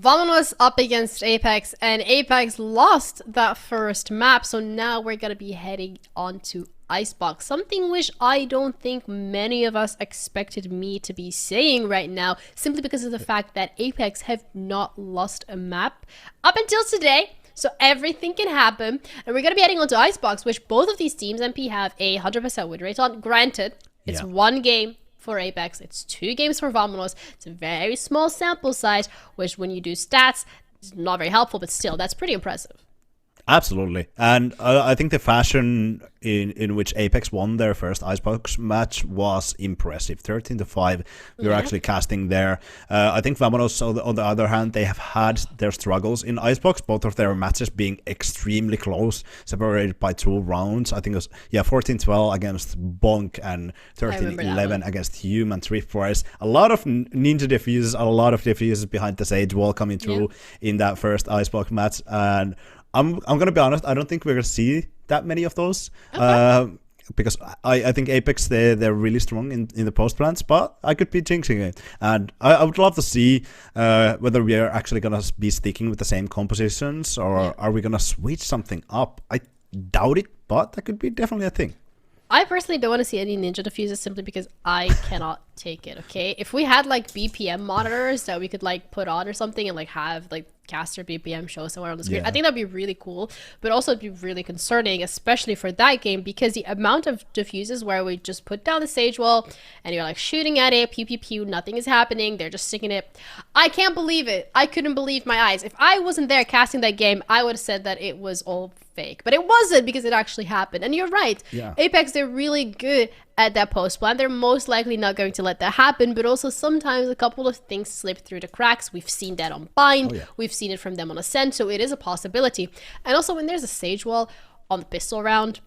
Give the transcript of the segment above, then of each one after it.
VAMONOS up against Apeks, and Apeks lost that first map, so now we're gonna be heading on to Icebox, something which I don't think many of us expected me to be saying right now, simply because of the fact that Apeks have not lost a map up until today. So everything can happen, and we're gonna be heading on to Icebox, which both of these teams, MP, have a 100% win rate on. Granted, it's one game for Apeks, it's 2 games for VAMONOS. It's a very small sample size, which when you do stats, is not very helpful, but still, that's pretty impressive. Absolutely. And I think the fashion in which Apeks won their first Icebox match was impressive. 13-5, we were actually casting there. I think VAMONOS, on the other hand, they have had their struggles in Icebox, both of their matches being extremely close, separated by 2 rounds. I think it was, 14-12 against Bonk and 13-11 against Hume and Tripwise. A lot of ninja defuses, a lot of defuses behind the Sage Wall coming through in that first Icebox match. And I'm gonna be honest, I don't think we're gonna see that many of those, because I think Apeks, they're really strong in the post plants, but I could be jinxing it, and I would love to see whether we are actually gonna be sticking with the same compositions, or are we gonna switch something up. I doubt it, but that could be definitely a thing. I personally don't want to see any ninja diffusers, simply because I cannot take it. Okay, if we had like BPM monitors that we could like put on or something and like have like caster BPM show somewhere on the screen, I think that'd be really cool, but also it'd be really concerning, especially for that game, because the amount of diffuses where we just put down the Sage Wall and you're like shooting at it, pew pew pew, nothing is happening, they're just sticking it. I can't believe it. I couldn't believe my eyes. If I wasn't there casting that game, I would have said that it was all fake, but it wasn't, because it actually happened. And you're right, Apeks, they're really good at that post plan. They're most likely not going to let that happen, but also sometimes a couple of things slip through the cracks. We've seen that on Bind, we've seen it from them on Ascent, so it is a possibility. And also when there's a Sage Wall on the pistol round,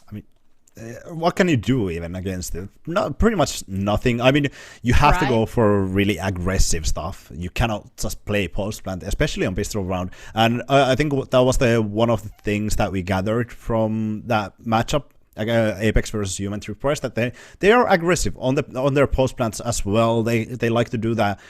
I mean, what can you do even against it? Pretty much nothing. I mean, you have to go for really aggressive stuff. You cannot just play post plant, especially on pistol round. And I think that was one of the things that we gathered from that matchup, Apeks versus Human Tripwise, that they are aggressive on their post plants as well. They like to do that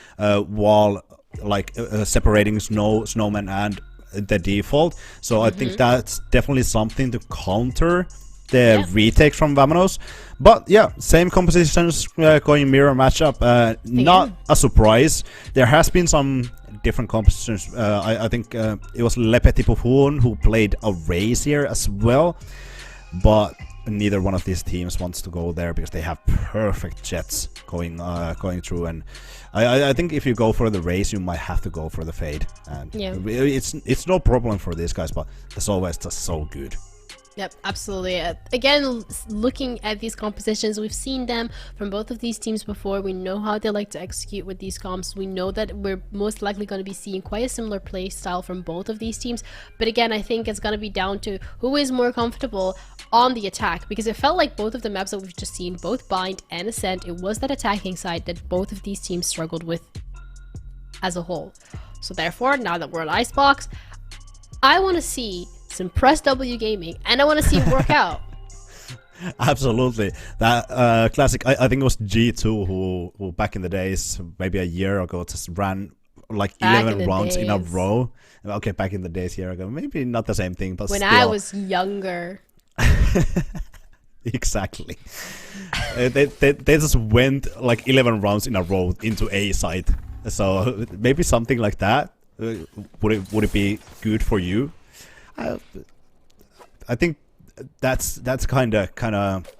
while like separating snowmen and the default. So I think that's definitely something to counter the retake from VAMONOS. But yeah, same compositions going mirror matchup. Not a surprise. There has been some different compositions. I think it was Le Petit Poufon who played a race here as well, but neither one of these teams wants to go there because they have perfect jets going through. And I think if you go for the race, you might have to go for the fade. And it's no problem for these guys, but the Sova is just so good. Yep, absolutely. Again, looking at these compositions, we've seen them from both of these teams before. We know how they like to execute with these comps. We know that we're most likely going to be seeing quite a similar play style from both of these teams. But again, I think it's going to be down to who is more comfortable on the attack, because it felt like both of the maps that we've just seen, both Bind and Ascent, it was that attacking side that both of these teams struggled with as a whole. So therefore, now that we're on Icebox, I want to see some Press W gaming, and I want to see it work out. Absolutely. That classic, I think it was G2 who back in the days, maybe a year ago, just ran like Back 11 rounds days. in a row. Okay, back in the days, year ago, maybe not the same thing, but When still. I was younger. Exactly. They just went like 11 rounds in a row into A side. So maybe something like that. Would it be good for you? I think that's kind of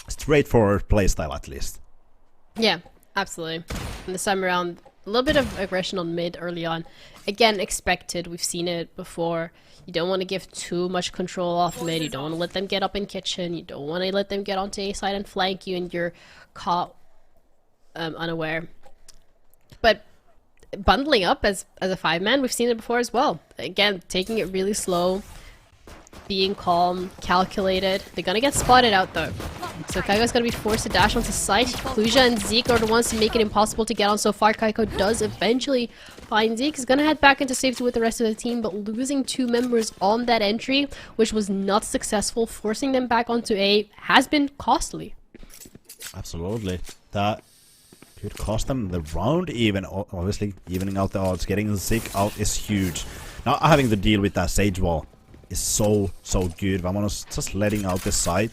straightforward playstyle at least. Yeah, absolutely. And this time around, a little bit of aggression on mid early on. Again, expected. We've seen it before. You don't want to give too much control off mid. You don't want to let them get up in kitchen. You don't want to let them get onto A side and flank you, and you're caught unaware. But bundling up as a 5-man, we've seen it before as well. Again, taking it really slow, being calm, calculated. They're gonna get spotted out though. So Kaiko's gonna be forced to dash onto site. Kluja and Zeke are the ones to make it impossible to get on so far. Kaiko does eventually find Zeke. He's gonna head back into safety with the rest of the team, but losing 2 members on that entry, which was not successful, forcing them back onto A, has been costly. Absolutely. That could cost them the round even. Obviously, evening out the odds. Getting Zeke out is huge. Now having to deal with that Sage Wall is so good. VAMONOS just letting out the side.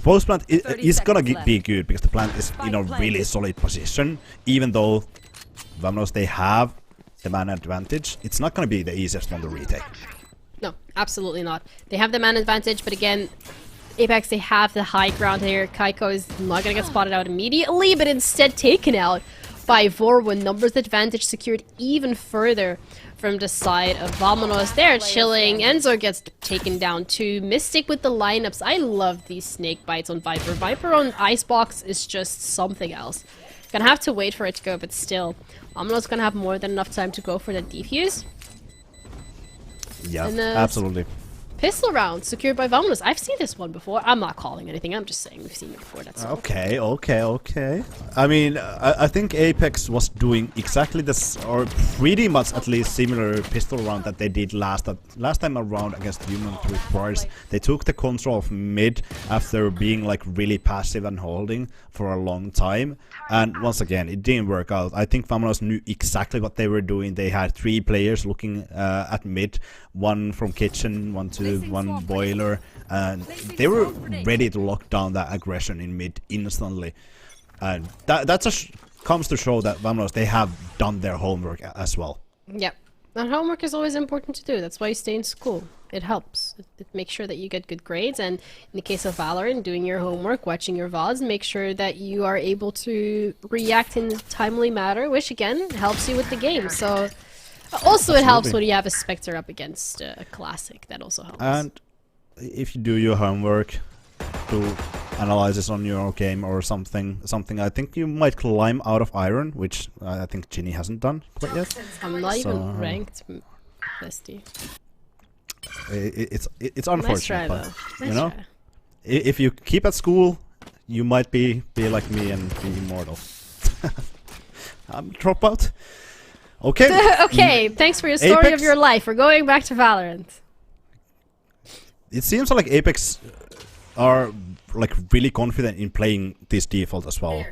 Post plant is gonna be good because the plant is in a really solid position. Even though VAMONOS, they have the man advantage, it's not gonna be the easiest one to retake. No, absolutely not. They have the man advantage, but again, Apeks, they have the high ground here. Kaiko is not gonna get spotted out immediately, but instead taken out by Vorwin. Numbers advantage secured even further from the side of VAMONOS. They're chilling. Enzo gets taken down too. Mystic with the lineups. I love these snake bites on Viper. Viper on Icebox is just something else. Gonna have to wait for it to go, but still. VAMONOS gonna have more than enough time to go for the defuse. Yeah, And, absolutely. Pistol round secured by VAMONOS. I've seen this one before. I'm not calling anything. I'm just saying we've seen it before. That's all. Okay. I mean, I think Apeks was doing exactly this, or pretty much at least similar pistol round that they did last time around against Human with Polaris. They took the control of mid after being like really passive and holding for a long time. And once again, it didn't work out. I think VAMONOS knew exactly what they were doing. They had 3 players looking at mid, 1 from kitchen, 1 boiler, and they were ready to lock down that aggression in mid instantly. And that just comes to show that VAMONOS, they have done their homework as well. Yep. And homework is always important to do. That's why you stay in school. It helps. It makes sure that you get good grades. And in the case of Valorant, doing your homework, watching your VODs, make sure that you are able to react in a timely manner, which again helps you with the game. So also it helps when you have a Spectre up against a Classic. That also helps. And if you do your homework, do analysis on your game or something, I think you might climb out of Iron, which I think Ginny hasn't done quite yet. I'm not even ranked, bestie. It's unfortunate, Nice try, but though. you know, if you keep at school, you might be like me and be immortal. I'm dropout. Okay. Okay, thanks for your story of your life. We're going back to Valorant. It seems like Apeks are like really confident in playing this default as well.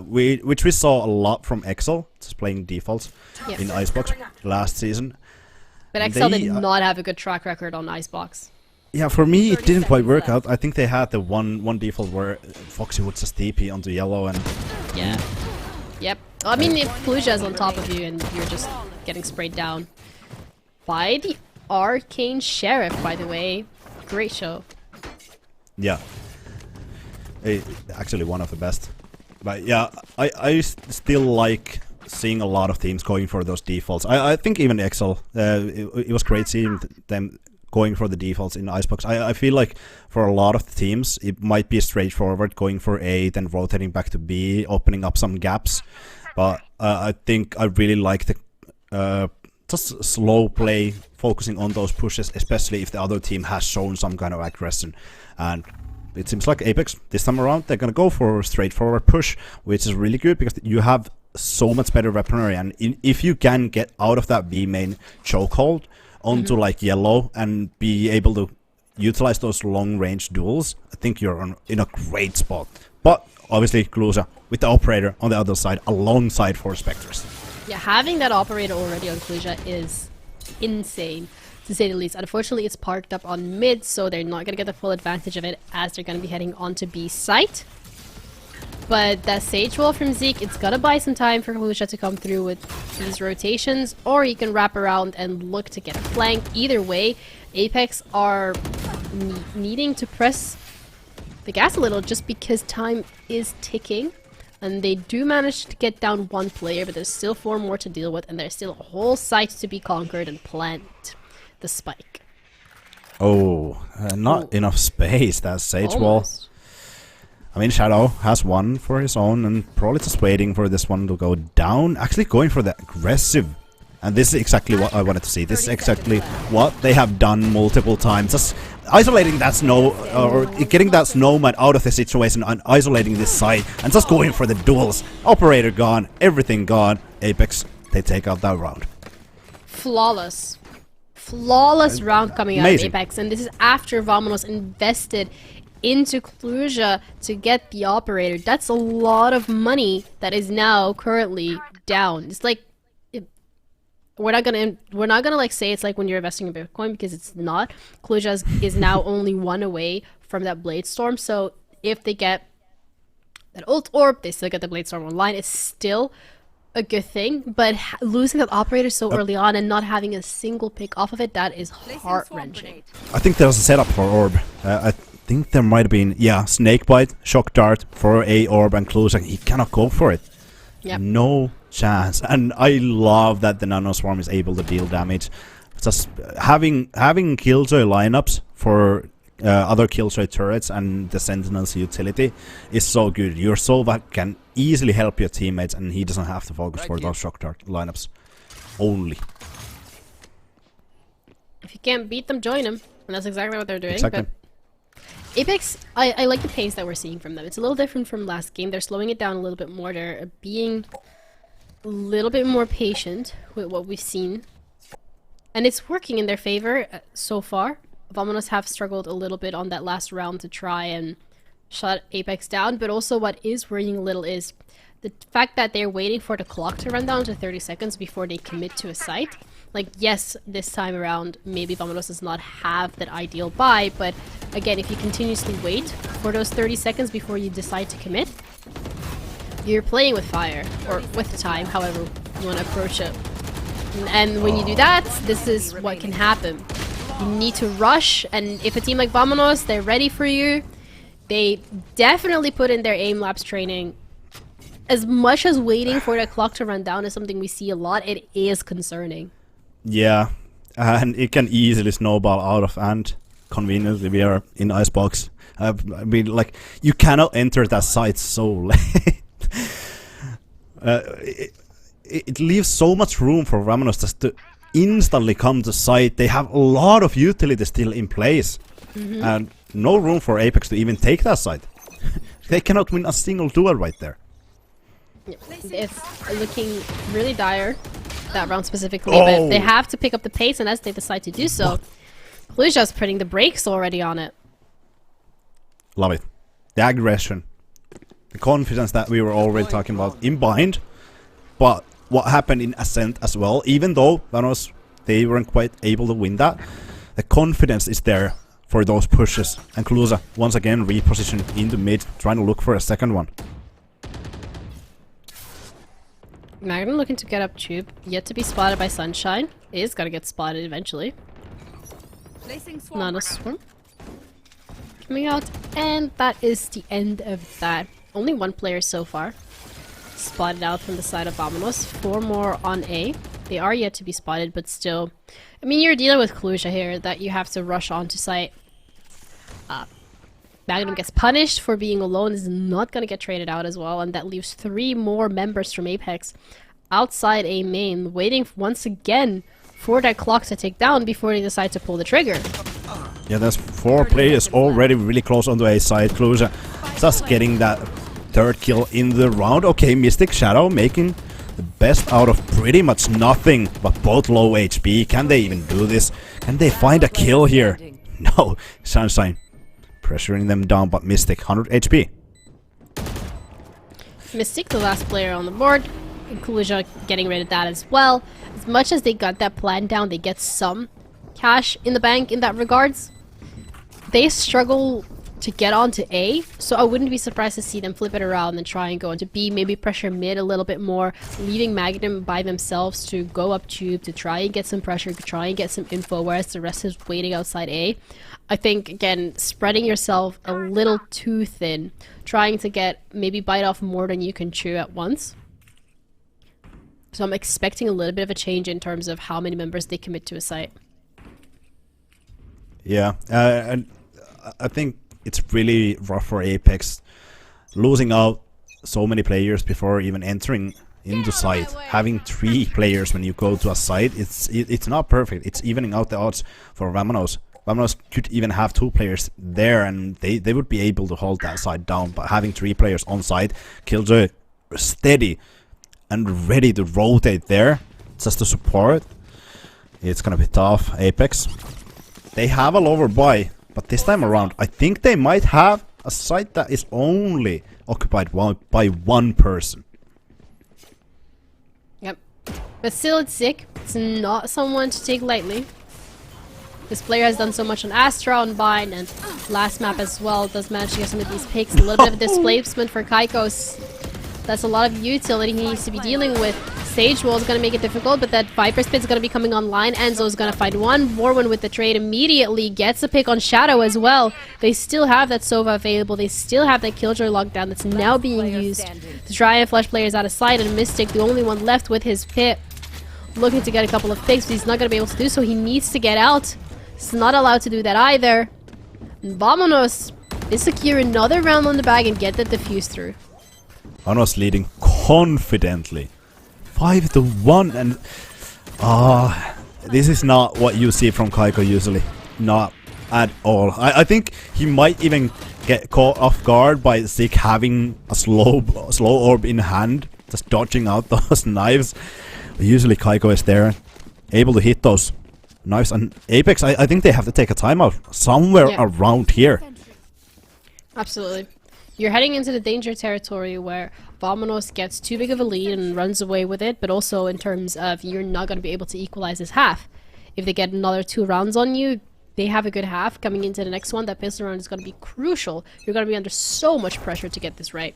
Which we saw a lot from Excel, just playing defaults in Icebox last season. But Excel did not have a good track record on Icebox. Yeah, for me it didn't quite work out. I think they had the one default where Foxy would just TP onto yellow and... Yeah. Yep. I mean, if Kluja's on top of you and you're just getting sprayed down by the Arcane Sheriff, by the way. Great show. Yeah. Actually one of the best. But yeah, I still like seeing a lot of teams going for those defaults. I think even Excel, it was great seeing them going for the defaults in Icebox. I feel like for a lot of the teams, it might be straightforward, going for A, then rotating back to B, opening up some gaps. But I think I really like the just slow play, focusing on those pushes, especially if the other team has shown some kind of aggression. And it seems like Apeks, this time around, they're going to go for a straightforward push, which is really good because you have so much better weaponry. And if you can get out of that B main chokehold onto like yellow and be able to utilize those long range duels, I think you're in a great spot. But obviously COULDN with the operator on the other side alongside 4 Spectres. Yeah, having that operator already on COULDN is insane, to say the least. Unfortunately, it's parked up on mid, so they're not going to get the full advantage of it as they're going to be heading onto B site. But that Sage Wall from Zeke, it's going to buy some time for COULDN to come through with these rotations, or you can wrap around and look to get a flank. Either way, Apeks are needing to press the gas a little just because time is ticking. And they do manage to get down 1 player, but there's still 4 more to deal with, and there's still a whole site to be conquered and plant the spike. Oh, not enough space, that Sage Wall. I mean, Shadow has 1 for his own, and probably just waiting for this one to go down. Actually going for the aggressive. And this is exactly what I wanted to see. This is exactly what they have done multiple times. Just isolating that snow, or getting that snowman out of the situation and isolating this side, and just going for the duels. Operator gone, everything gone. Apeks, they take out that round. Flawless. Flawless round coming out of Apeks, and this is after VAMONOS invested into COULDN to get the operator. That's a lot of money that is now currently down. It's like, we're not gonna like say it's like when you're investing in Bitcoin, because it's not. COULDN is now only 1 away from that Blade Storm, so if they get that ult orb, they still get the Blade Storm online. It's still a good thing, but losing that operator so early on and not having a single pick off of it, that is heart-wrenching. I think there's a setup for orb. I think there might have been, yeah, Snakebite, Shock Dart for a orb, and COULDN, he cannot go for it. Yep. No chance. And I love that the Nano Swarm is able to deal damage. Just having Killjoy lineups for other Killjoy turrets and the Sentinel's utility is so good. Your Sova can easily help your teammates, and he doesn't have to focus for those Shock Dart lineups only. If you can't beat them, join them. And that's exactly what they're doing. Exactly. But Apeks, I like the pace that we're seeing from them. It's a little different from last game. They're slowing it down a little bit more. They're being a little bit more patient with what we've seen. And it's working in their favor so far. VAMONOS have struggled a little bit on that last round to try and shut Apeks down. But also what is worrying a little is the fact that they're waiting for the clock to run down to 30 seconds before they commit to a site. Like, yes, this time around, maybe VAMONOS does not have that ideal buy, but again, if you continuously wait for those 30 seconds before you decide to commit, you're playing with fire, or with time, however you want to approach it. And when you do that, this is what can happen. You need to rush, and if a team like VAMONOS, they're ready for you, they definitely put in their aim labs training. As much as waiting for the clock to run down is something we see a lot, it is concerning. Yeah, and it can easily snowball out of hand. Conveniently, we are in Icebox. I mean, like, you cannot enter that site so late. It leaves so much room for VAMONOS just to instantly come to site. They have a lot of utility still in place, and no room for Apeks to even take that site. They cannot win a single duel right there. It's looking really dire, that round specifically, but they have to pick up the pace, and as they decide to do so, COULDN's putting the brakes already on it. Love it. The aggression. The confidence that we were already talking about in Bind, but what happened in Ascent as well, even though VAMONOS, they weren't quite able to win that, the confidence is there for those pushes, and COULDN once again repositioned into mid, trying to look for a second one. Magnum looking to get up tube, yet to be spotted by Sunshine. Is gonna get spotted eventually. Not a swarm. Coming out, and that is the end of that. Only 1 player so far spotted out from the side of VAMONOS. 4 more on A. They are yet to be spotted, but still. I mean, you're dealing with COULDN here that you have to rush onto site. Magnum gets punished for being alone, is not going to get traded out as well, and that leaves 3 more members from Apeks outside A main, waiting once again for that clock to tick down before they decide to pull the trigger. Yeah, there's 4 players already really close onto A side. COULDN just getting that 3rd kill in the round. Okay, Mystic Shadow making the best out of pretty much nothing, but both low HP. Can they even do this? Can they find a kill here? No, Sunshine pressuring them down, but Mystic 100 HP. Mystic, the last player on the board. COULDN getting rid of that as well. As much as they got that plan down, they get some cash in the bank in that regards. They struggle to get onto A, so I wouldn't be surprised to see them flip it around and try and go into B, maybe pressure mid a little bit more, leaving Magnum by themselves to go up tube to try and get some pressure, to try and get some info, whereas the rest is waiting outside A. I think, again, spreading yourself a little too thin, trying to get maybe bite off more than you can chew at once. So I'm expecting a little bit of a change in terms of how many members they commit to a site. Yeah, and I think it's really rough for Apeks, losing out so many players before even entering into site. Having 3 players when you go to a site, it's not perfect. It's evening out the odds for VAMONOS. VAMONOS could even have 2 players there, and they would be able to hold that side down. But having 3 players on site, Killjoy steady and ready to rotate there just to support, it's gonna be tough. Apeks, they have a lower buy, but this time around I think they might have a site that is only occupied by 1 person. Yep, but still it's sick. It's not someone to take lightly. This player has done so much on Astra, on Bind, and last map as well. Does manage to get some of these picks. A little bit of displacement for Kaikos. That's a lot of utility he needs to be dealing with. Sage Wall is going to make it difficult, but that Viper Spit is going to be coming online. Enzo is going to find one more one with the trade immediately. Gets a pick on Shadow as well. They still have that Sova available. They still have that Killjoy lockdown that's now being used to try and flush players out of sight. And Mystic, the only one left with his pit, looking to get a couple of picks, but he's not going to be able to do so. He needs to get out. He's not allowed to do that either. And VAMONOS is secure another round on the bag and get the defuse through. VAMONOS leading confidently 5-1, and this is not what you see from Kaiko usually. Not at all. I think he might even get caught off guard by Zik having a slow orb in hand, just dodging out those knives. But usually Kaiko is there, able to hit those knives, and Apeks, I think they have to take a timeout somewhere around here. Absolutely. You're heading into the danger territory where VAMONOS gets too big of a lead and runs away with it, but also in terms of you're not going to be able to equalize this half. If they get another 2 rounds on you, they have a good half. Coming into the next one, that pistol round is going to be crucial. You're going to be under so much pressure to get this right.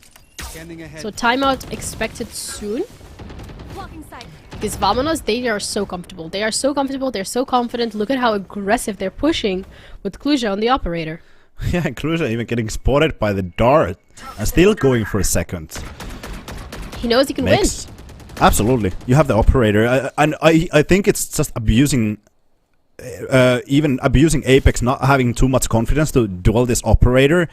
So timeout expected soon. Because VAMONOS, they are so comfortable. They are so comfortable, they're so confident. Look at how aggressive they're pushing with COULDN on the operator. Yeah, COULDN even getting spotted by the dart and still going for a second. He knows he can win. Absolutely. You have the operator. I think it's just abusing, even abusing Apeks, not having too much confidence to duel this operator.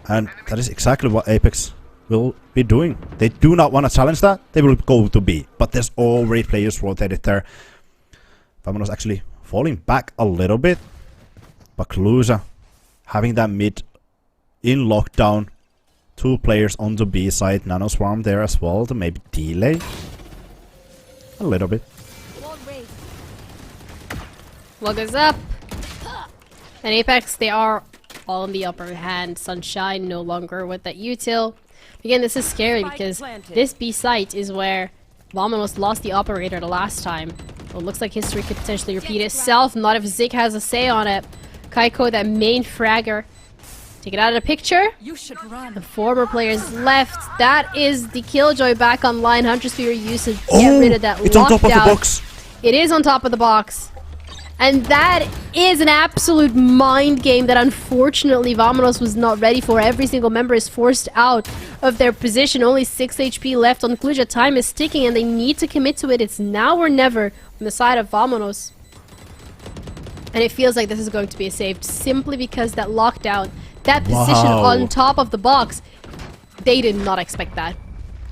And that is exactly what Apeks will be doing. They do not want to challenge that. They will go to B. But there's already players rotated there. VAMONOS actually falling back a little bit. But COULDN having that mid in lockdown. 2 players on the B side. Nano Swarm there as well to maybe delay a little bit. Log is up. And Apeks, they are all in the upper hand. Sunshine no longer with that util. Again, this is scary because this B site is where VAMONOS lost the operator the last time. Well, it looks like history could potentially repeat itself. Not if Zik has a say on it. Kaiko, that main fragger. Take it out of the picture. You should run. The 4 more players left. That is the Killjoy back online. Hunter Spear used to get rid of that it's lockdown. On top of the box. It is on top of the box. And that is an absolute mind game that unfortunately VAMONOS was not ready for. Every single member is forced out of their position. Only 6 HP left on Kluja. Time is ticking and they need to commit to it. It's now or never on the side of VAMONOS. And it feels like this is going to be a save simply because that lockdown, that position on top of the box, they did not expect that.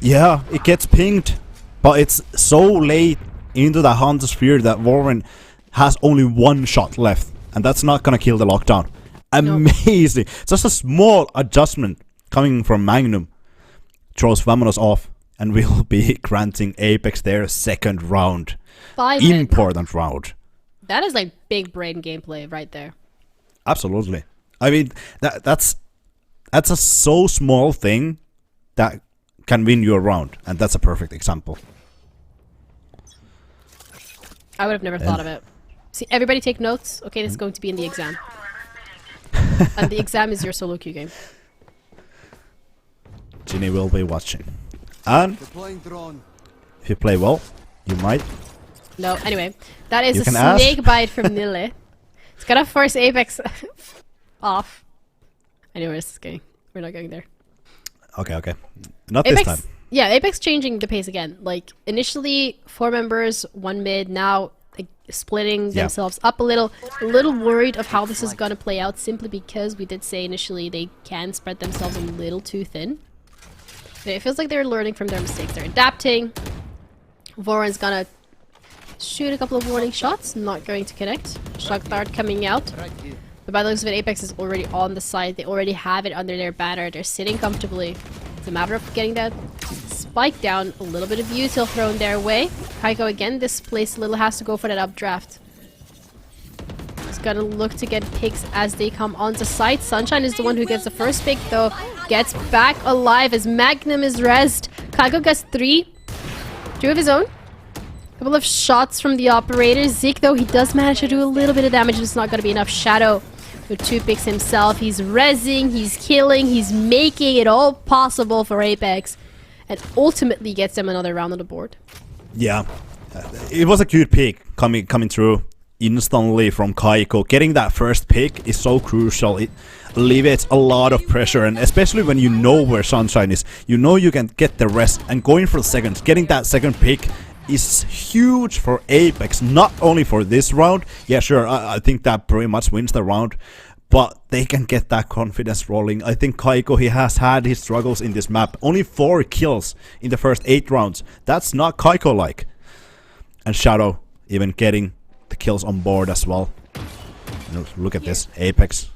Yeah, it gets pinged, but it's so late into the Hunter Sphere that VALORANT has only 1 shot left, and that's not gonna kill the lockdown. Amazing! Nope. Just a small adjustment coming from Magnum throws VAMONOS off, and we'll be granting Apeks their 2nd round. Important round. That is like big brain gameplay right there. Absolutely. I mean, that's a so small thing that can win you a round, and that's a perfect example. I would have never thought of it. See, everybody take notes. Okay, this is going to be in the exam. And the exam is your solo queue game. Ginny will be watching. And if you play well, you might. No, anyway. That is a snake bite from Nille. It's gonna force Apeks off. I know where this is going. We're not going there. Okay. Not Apeks, this time. Yeah, Apeks changing the pace again. Like, initially 4 members, 1 mid, now splitting themselves up a little worried of how this is going to play out, simply because we did say initially they can spread themselves a little too thin. But it feels like they're learning from their mistakes. They're adapting. VALORANT's gonna shoot a couple of warning shots, not going to connect. Shock dart coming out. But by the looks of it, Apeks is already on the side. They already have it under their banner. They're sitting comfortably. It's a matter of getting that spike down. A little bit of util thrown their way. Kaiko again displaced a little, has to go for that updraft. He's gonna look to get picks as they come onto site. Sunshine is the one who gets the first pick though. Gets back alive as Magnum is rezzed. Kaiko gets 3. 2 of his own. Couple of shots from the operator. Zik though, he does manage to do a little bit of damage. It's not gonna be enough. Shadow with 2 picks himself. He's rezzing, he's killing, he's making it all possible for Apeks. And ultimately gets them another round on the board. Yeah. It was a good pick coming through instantly from Kaiko. Getting that first pick is so crucial. It alleviates a lot of pressure, and especially when you know where Sunshine is. You know you can get the rest, and going for the seconds, getting that second pick is huge for Apeks, not only for this round. Yeah, sure, I think that pretty much wins the round, but they can get that confidence rolling. I think Kaiko, he has had his struggles in this map. Only 4 kills in the first 8 rounds. That's not Kaiko-like. And Shadow even getting the kills on board as well. Look at this, Apeks.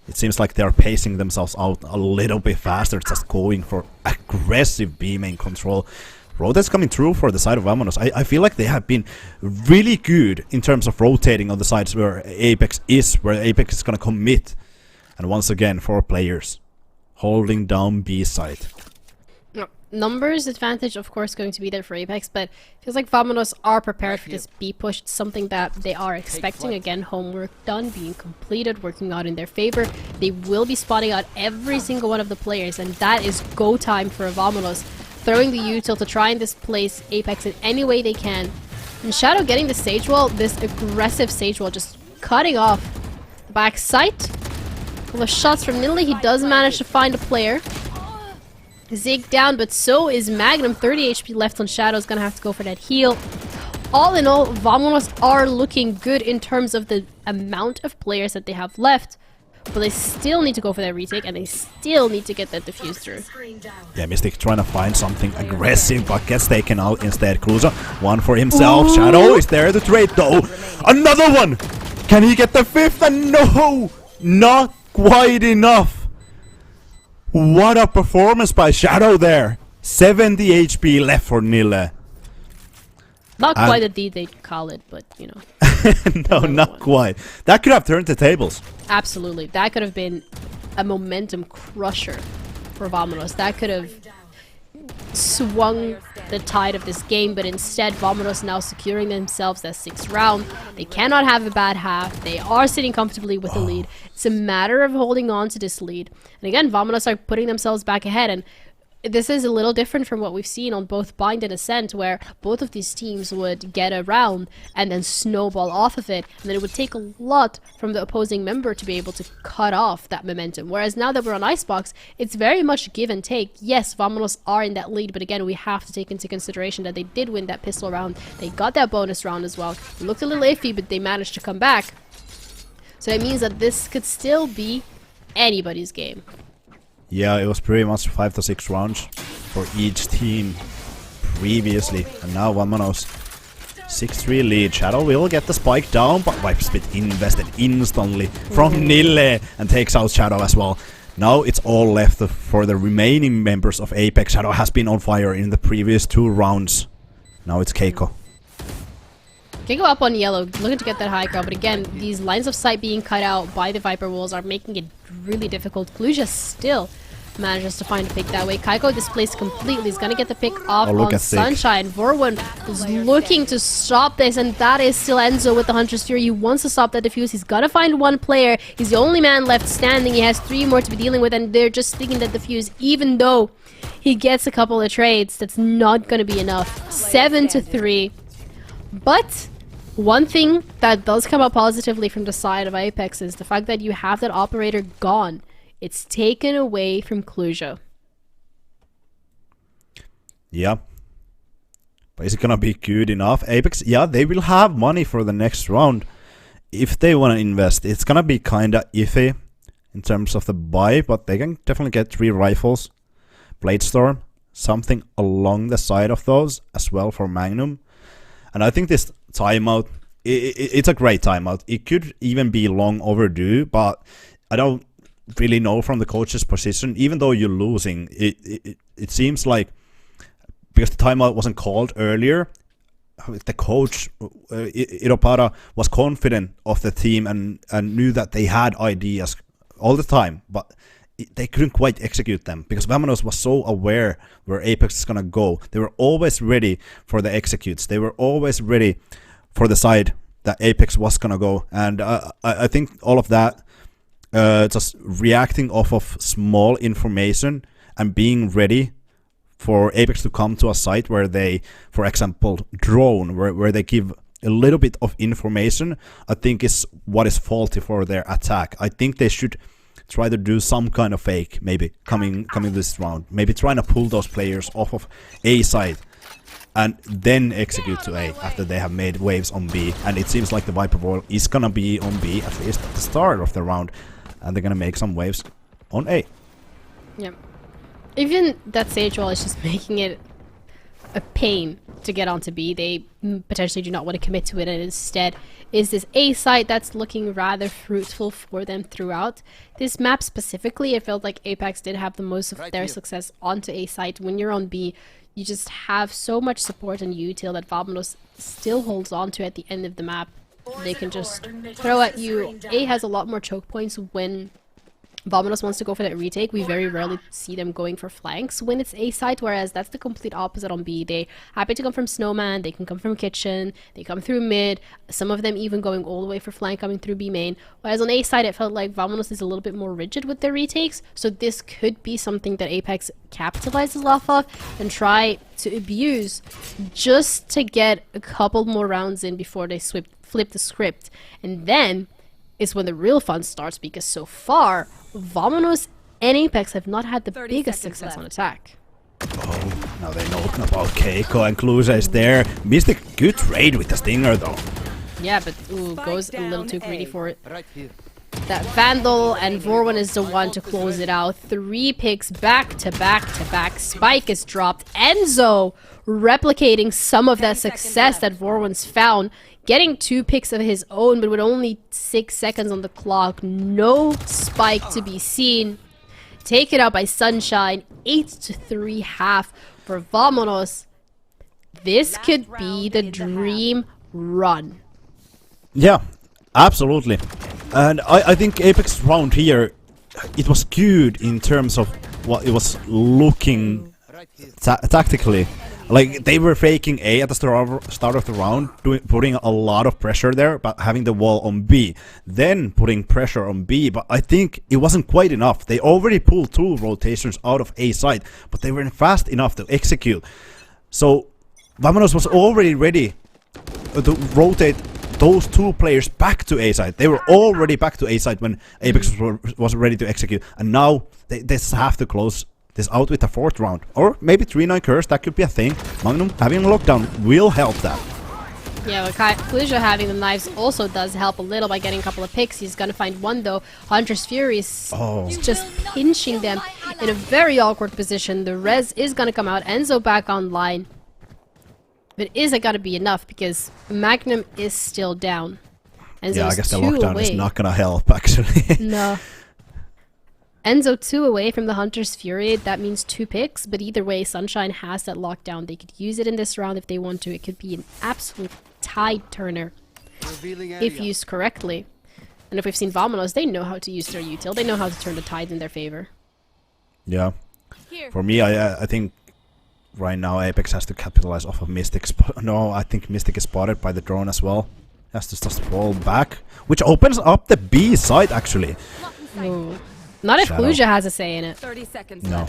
It seems like they're pacing themselves out a little bit faster, just going for aggressive B main control. Rotate's coming through for the side of VAMONOS. I feel like they have been really good in terms of rotating on the sides where Apeks is going to commit. And once again, 4 players holding down B side. Numbers advantage, of course, going to be there for Apeks, but it feels like VAMONOS are prepared for this B push. It's something that they are expecting. Again, homework done, being completed, working out in their favor. They will be spotting out every single one of the players, and that is go time for VAMONOS. Throwing the util to try and displace Apeks in any way they can. And Shadow getting the sage wall, this aggressive sage wall, just cutting off the back sight. A couple of shots from Nille. He does manage to find a player. Zig down, but so is Magnum. 30 HP left on Shadow. Is gonna have to go for that heal. All in all, VAMONOS are looking good in terms of the amount of players that they have left. But they still need to go for that retake, and they still need to get that defuse through. Yeah, Mystic trying to find something aggressive, but gets taken out instead. Cruiser, one for himself. Ooh. Shadow is there to trade though. Another one! Can he get the 5th? And no! Not quite enough. What a performance by Shadow there. 70 HP left for Nille. Not quite a D they'd call it, but you know. No, not quite. That could have turned the tables. Absolutely. That could have been a momentum crusher for VAMONOS. That could have swung the tide of this game, but instead VAMONOS now securing themselves that 6th round. They cannot have a bad half. They are sitting comfortably with the lead. It's a matter of holding on to this lead. And again, VAMONOS are putting themselves back ahead, and this is a little different from what we've seen on both Bind and Ascent, where both of these teams would get a round and then snowball off of it, and then it would take a lot from the opposing member to be able to cut off that momentum. Whereas now that we're on Icebox, it's very much give and take. Yes, VAMONOS are in that lead, but again, we have to take into consideration that they did win that pistol round. They got that bonus round as well. It looked a little iffy, but they managed to come back. So that means that this could still be anybody's game. Yeah, it was pretty much 5 to 6 rounds for each team previously, and now VAMONOS 6-3 lead. Shadow will get the spike down, but VipeSplit invested instantly from Nille and takes out Shadow as well. Now it's all left for the remaining members of Apeks. Shadow has been on fire in the previous 2 rounds. Now it's Keiko. Keiko up on yellow, looking to get that high ground, but again, these lines of sight being cut out by the Viper walls are making it really difficult. Cluja still manages to find a pick that way. Keiko displaced completely. He's gonna get the pick off on Sunshine. Vorwin is looking to stop this, and that is still Enzo with the Hunter's Fury. He wants to stop that defuse. He's gonna find one player. He's the only man left standing. He has 3 more to be dealing with, and they're just sticking that defuse. Even though he gets a couple of trades, that's not gonna be enough. 7 to 3. But one thing that does come up positively from the side of Apeks is the fact that you have that operator gone. It's taken away from Cluja. Yeah. But is it gonna be good enough? Apeks, yeah, they will have money for the next round if they want to invest. It's gonna be kinda iffy in terms of the buy, but they can definitely get 3 rifles, Bladestorm, something along the side of those as well for Magnum. And I think this timeout, it's a great timeout. It could even be long overdue, but I don't really know from the coach's position. Even though you're losing, it seems like, because the timeout wasn't called earlier, the coach, Iropara, was confident of the team and knew that they had ideas all the time, but they couldn't quite execute them because VAMONOS was so aware where Apeks is gonna go. They were always ready for the executes. They were always ready for the side that Apeks was gonna go. And I think all of that, just reacting off of small information and being ready for Apeks to come to a site where they, for example, drone, where they give a little bit of information, I think is what is faulty for their attack. I think they should try to do some kind of fake, maybe coming this round, maybe trying to pull those players off of A side and then execute to A after they have made waves on B. And it seems like the Viper Wall is gonna be on B at least at the start of the round, and they're gonna make some waves on A. Yep. Even that Sage Wall is just making it a pain to get onto B. They potentially do not want to commit to it, and instead is this A site that's looking rather fruitful for them throughout. This map specifically, it felt like Apeks did have the most of their success onto A site. When you're on B, you just have so much support and util that VAMONOS still holds on to at the end of the map. They can just throw at you. A has a lot more choke points when VAMONOS wants to go for that retake. We very rarely see them going for flanks when it's A site, whereas that's the complete opposite on B. They happy to come from Snowman, they can come from Kitchen, they come through mid, some of them even going all the way for flank coming through B main. Whereas on A side, it felt like VAMONOS is a little bit more rigid with their retakes, so this could be something that Apeks capitalizes off of and try to abuse just to get a couple more rounds in before they flip the script. And then is when the real fun starts, because so far, VAMONOS and Apeks have not had the biggest success on attack. Oh, now they know about Keiko, and Cluja is there. Missed a good trade with the Stinger though. Yeah, but goes a little too greedy for it. That Vandal and Vorwin is the one to close it out. 3 picks back to back to back. Spike is dropped. Enzo replicating some of that success that Vorwin's found. Getting 2 picks of his own, but with only 6 seconds on the clock. No spike to be seen. Taken out by Sunshine. 8 to 3 half for VAMONOS. This could be the dream run. Yeah, absolutely. And I think Apeks round here, it was good in terms of what it was looking tactically. Like, they were faking A at the start of the round, putting a lot of pressure there, but having the wall on B. Then putting pressure on B, but I think it wasn't quite enough. They already pulled 2 rotations out of A side, but they weren't fast enough to execute. So, VAMONOS was already ready to rotate those 2 players back to A side. They were already back to A side when Apeks was ready to execute. And now, they just have to close this out with a 4th round. Or maybe 3-9 curse, that could be a thing. Magnum having lockdown will help that. Yeah, well, Fallujah having the knives also does help a little by getting a couple of picks. He's gonna find one though. Hunter's Fury is just pinching them in a very awkward position. The res is gonna come out. Enzo back online. But is it gonna be enough? Because Magnum is still down. Enzo's yeah, I guess the 2 lockdown away. is not gonna help, actually. No. Enzo 2 away from the Hunter's Fury. That means 2 picks, but either way, Sunshine has that lockdown. They could use it in this round if they want to. It could be an absolute tide turner if used correctly. And if we've seen VAMONOS, they know how to use their util. They know how to turn the tides in their favor. Yeah. For me, I think right now Apeks has to capitalize off of Mystic. No, I think Mystic is spotted by the drone as well. Has to just fall back, which opens up the B side actually. Ooh. Not if Fallujah has a say in it. 30 seconds No.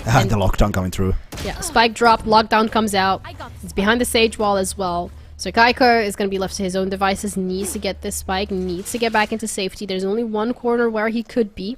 And the lockdown coming through. Yeah, spike drop, lockdown comes out. It's behind the sage wall as well. So Kaiko is going to be left to his own devices, needs to get this spike, needs to get back into safety. There's only one corner where he could be.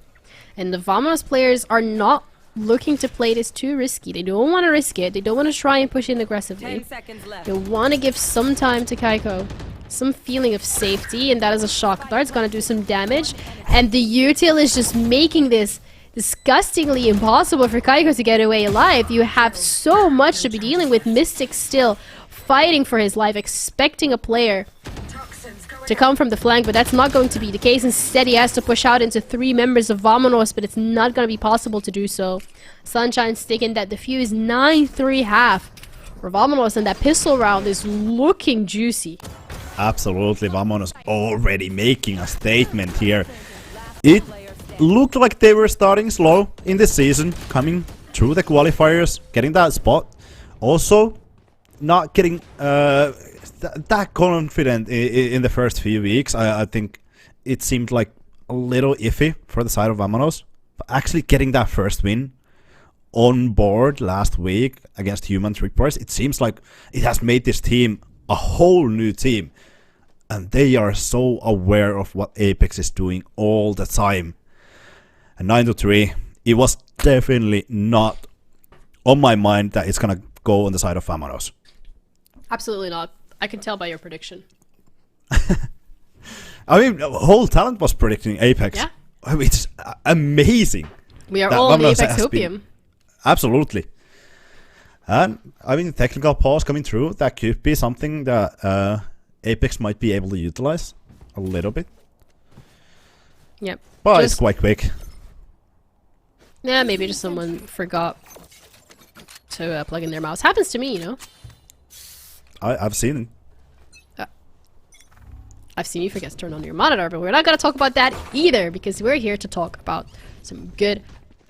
And the VAMONOS players are not looking to play this too risky. They don't want to risk it. They don't want to try and push in aggressively. 10 seconds left. They want to give some time to Kaiko. Some feeling of safety, and that is a shock dart. It's gonna do some damage, and the util is just making this disgustingly impossible for Kaiko to get away alive. You have so much to be dealing with. Mystic still fighting for his life, expecting a player to come from the flank, but that's not going to be the case. Instead, he has to push out into 3 members of VAMONOS, but it's not going to be possible to do so. Sunshine sticking that defuse 9-3 half for VAMONOS, and that pistol round is looking juicy. Absolutely, VAMONOS already making a statement here. It looked like they were starting slow in this season, coming through the qualifiers, getting that spot. Also, not getting that confident in the first few weeks. I think it seemed like a little iffy for the side of VAMONOS. But actually getting that first win on board last week against Human Trick Boys, it seems like it has made this team a whole new team, and they are so aware of what Apeks is doing all the time. And 9-3, it was definitely not on my mind that it's gonna go on the side of VAMONOS. Absolutely not. I can tell by your prediction. I mean, whole talent was predicting Apeks. Yeah. I mean, it's amazing. We are all in the Apeks hopium. Absolutely. And I mean, technical pause coming through, that could be something that Apeks might be able to utilize a little bit. Yep. But it's quite quick. Yeah, maybe just someone forgot to plug in their mouse. Happens to me, you know. I've seen it. I've seen you forget to turn on your monitor, but we're not going to talk about that either, because we're here to talk about some good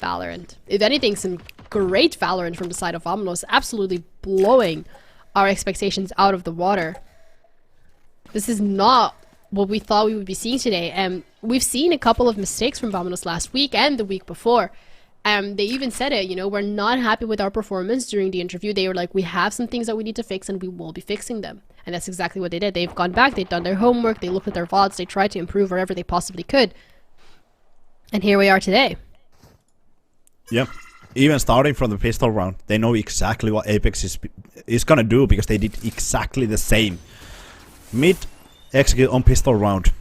VALORANT. If anything, some great VALORANT from the side of VAMONOS, absolutely blowing our expectations out of the water. This is not what we thought we would be seeing today, and we've seen a couple of mistakes from VAMONOS last week and the week before. They even said it, you know, we're not happy with our performance during the interview. They were like, we have some things that we need to fix, and we will be fixing them. And that's exactly what they did. They've gone back, they've done their homework, they looked at their VODs, they tried to improve wherever they possibly could. And here we are today. Yep. Even starting from the pistol round, they know exactly what Apeks is gonna do, because they did exactly the same. Mid execute on pistol round.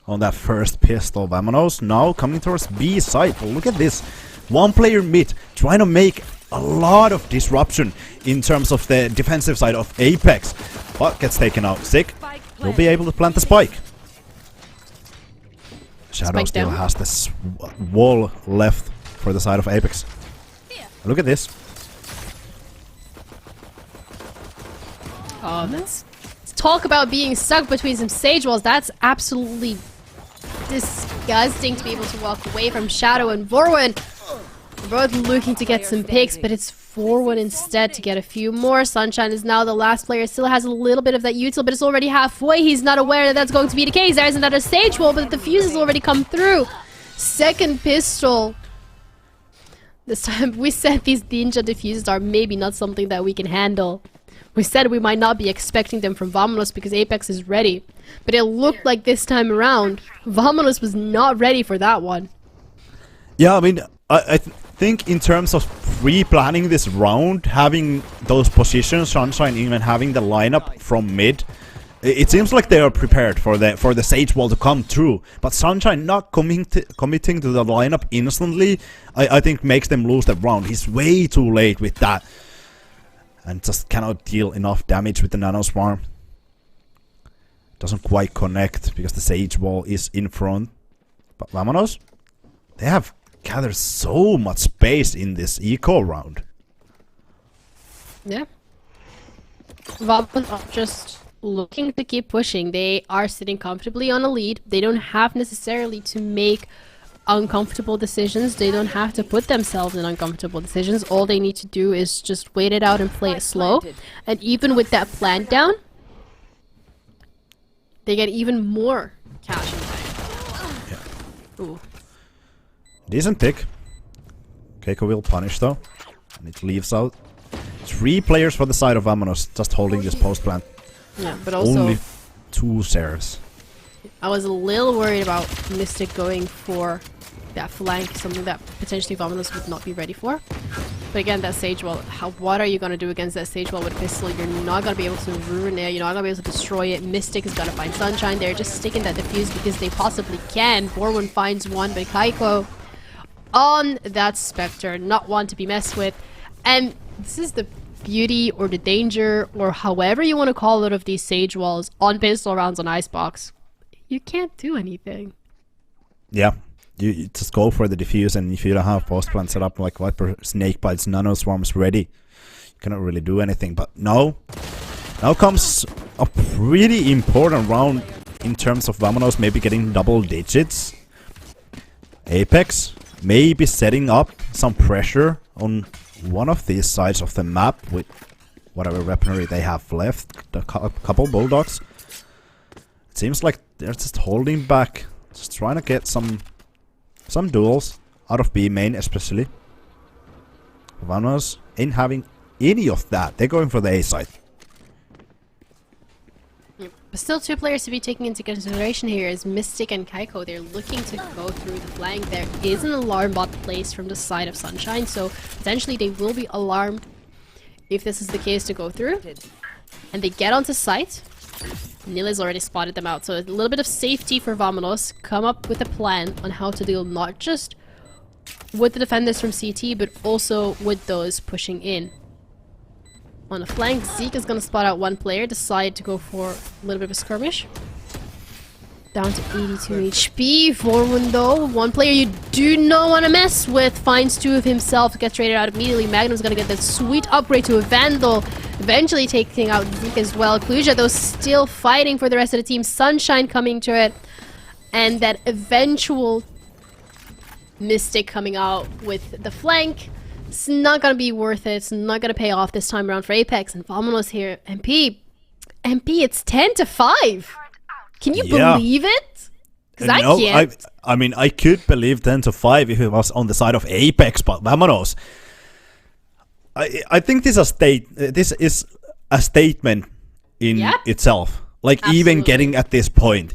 On that first pistol, VAMONOS now coming towards B side. But look at this. One player mid trying to make a lot of disruption in terms of the defensive side of Apeks. But gets taken out. Sick. Will be able to plant the spike. Shadow Spike still down. has this wall left for the side of Apeks. Look at this. Oh, let's talk about being stuck between some sage walls. That's absolutely disgusting to be able to walk away from Shadow and Vorwin. Both looking to get some picks, but it's 4-1 instead to get a few more. Sunshine is now the last player. Still has a little bit of that util, but it's already halfway. He's not aware that that's going to be the case. There's another stage wall, but the fuse has already come through. Second pistol. This time we said these ninja diffuses are maybe not something that we can handle. We said we might not be expecting them from VAMONOS because Apeks is ready. But it looked like this time around, VAMONOS was not ready for that one. Yeah, I mean, I think in terms of pre-planning this round, having those positions, Sunshine even having the lineup from mid, it seems like they are prepared for the Sage Wall to come through. But Sunshine not committing to the lineup instantly, I think makes them lose that round. He's way too late with that. And just cannot deal enough damage with the Nano Swarm. Doesn't quite connect because the Sage Wall is in front. But VAMONOS, they have gathered so much space in this eco round. Yeah. VAMONOS are just looking to keep pushing. They are sitting comfortably on a lead. They don't have necessarily to make uncomfortable decisions. They don't have to put themselves in uncomfortable decisions. All they need to do is just wait it out and play it slow. And even with that plant down, they get even more cash in time. Yeah. Ooh. Decent pick. Keiko will punish though. And it leaves out 3 players for the side of VAMONOS just holding this post plant. Yeah, but also only 2 Seraph. I was a little worried about Mystic going for that flank, something that potentially VAMONOS would not be ready for. But again, that Sage Wall, what are you going to do against that Sage Wall with a pistol? You're not going to be able to ruin it, you're not going to be able to destroy it. Mystic is going to find Sunshine. They're just sticking that defuse because they possibly can. Borwin finds one, but Keiko on that Spectre, not one to be messed with. And this is the beauty or the danger or however you want to call it of these Sage Walls on pistol rounds on Icebox. You can't do anything. Yeah, you just go for the defuse, and if you don't have post plant set up like Viper, Snake Bites, Nano Swarms ready, you cannot really do anything. But now comes a pretty important round in terms of VAMONOS maybe getting double digits. Apeks maybe setting up some pressure on one of these sides of the map with whatever weaponry they have left, a couple bulldogs. It seems like they're just holding back, just trying to get some duels out of B main especially. VAMONOS ain't having any of that. They're going for the A side. Yep. But still 2 players to be taken into consideration here is Mystic and Keiko. They're looking to go through the flank. There is an alarm bot placed from the side of Sunshine, so potentially they will be alarmed if this is the case to go through. And they get onto site. Nila's already spotted them out, so a little bit of safety for VAMONOS. Come up with a plan on how to deal not just with the defenders from CT, but also with those pushing in. On the flank, Zeke is going to spot out one player, decide to go for a little bit of a skirmish. Down to 82 HP. Forward though, one player you do not want to mess with finds 2 of himself, gets traded out immediately. Magnum's going to get that sweet upgrade to a Vandal, eventually taking out Zeke as well. Cluja though still fighting for the rest of the team. Sunshine coming to it, and that eventual Mystic coming out with the flank. It's not going to be worth it. It's not going to pay off this time around for Apeks. And VAMONOS here. MP, it's 10-5. Can you believe it? Because I can't. I mean, I could believe 10-5 if it was on the side of Apeks, but VAMONOS. I think this is a statement in itself. Like, absolutely. Even getting at this point,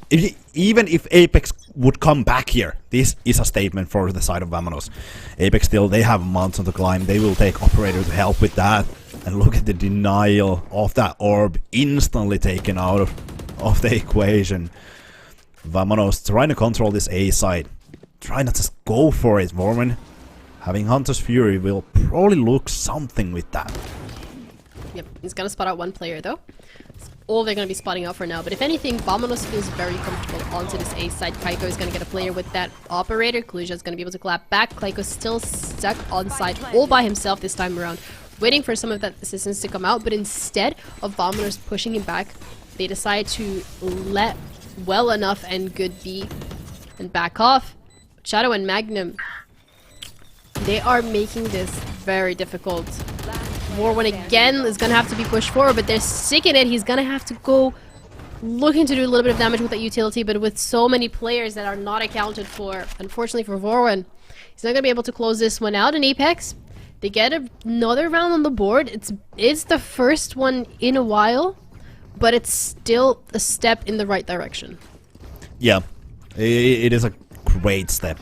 even if Apeks would come back here, this is a statement for the side of VAMONOS. Apeks still, they have mountain to climb. They will take Operator to help with that. And look at the denial of that orb instantly taken out of the equation. VAMONOS trying to control this A side. Trying to just go for it. Vorman having Hunter's Fury will probably look something with that. Yep, he's gonna spot out one player though. That's all they're gonna be spotting out for now. But if anything, VAMONOS feels very comfortable onto this A side. Keiko is gonna get a player with that Operator. Cluja is gonna be able to clap back. Keiko's still stuck on side all by himself this time around, waiting for some of that assistance to come out. But instead of VAMONOS pushing him back, they decide to let well enough and good be and back off. Shadow and Magnum They are making this very difficult. Warwen again is going to have to be pushed forward, but they're sticking it. He's going to have to go looking to do a little bit of damage with that utility, but with so many players that are not accounted for, unfortunately for Warwen, he's not going to be able to close this one out. In Apeks, they get another round on the board. It's the first one in a while, but it's still a step in the right direction. Yeah, it is a great step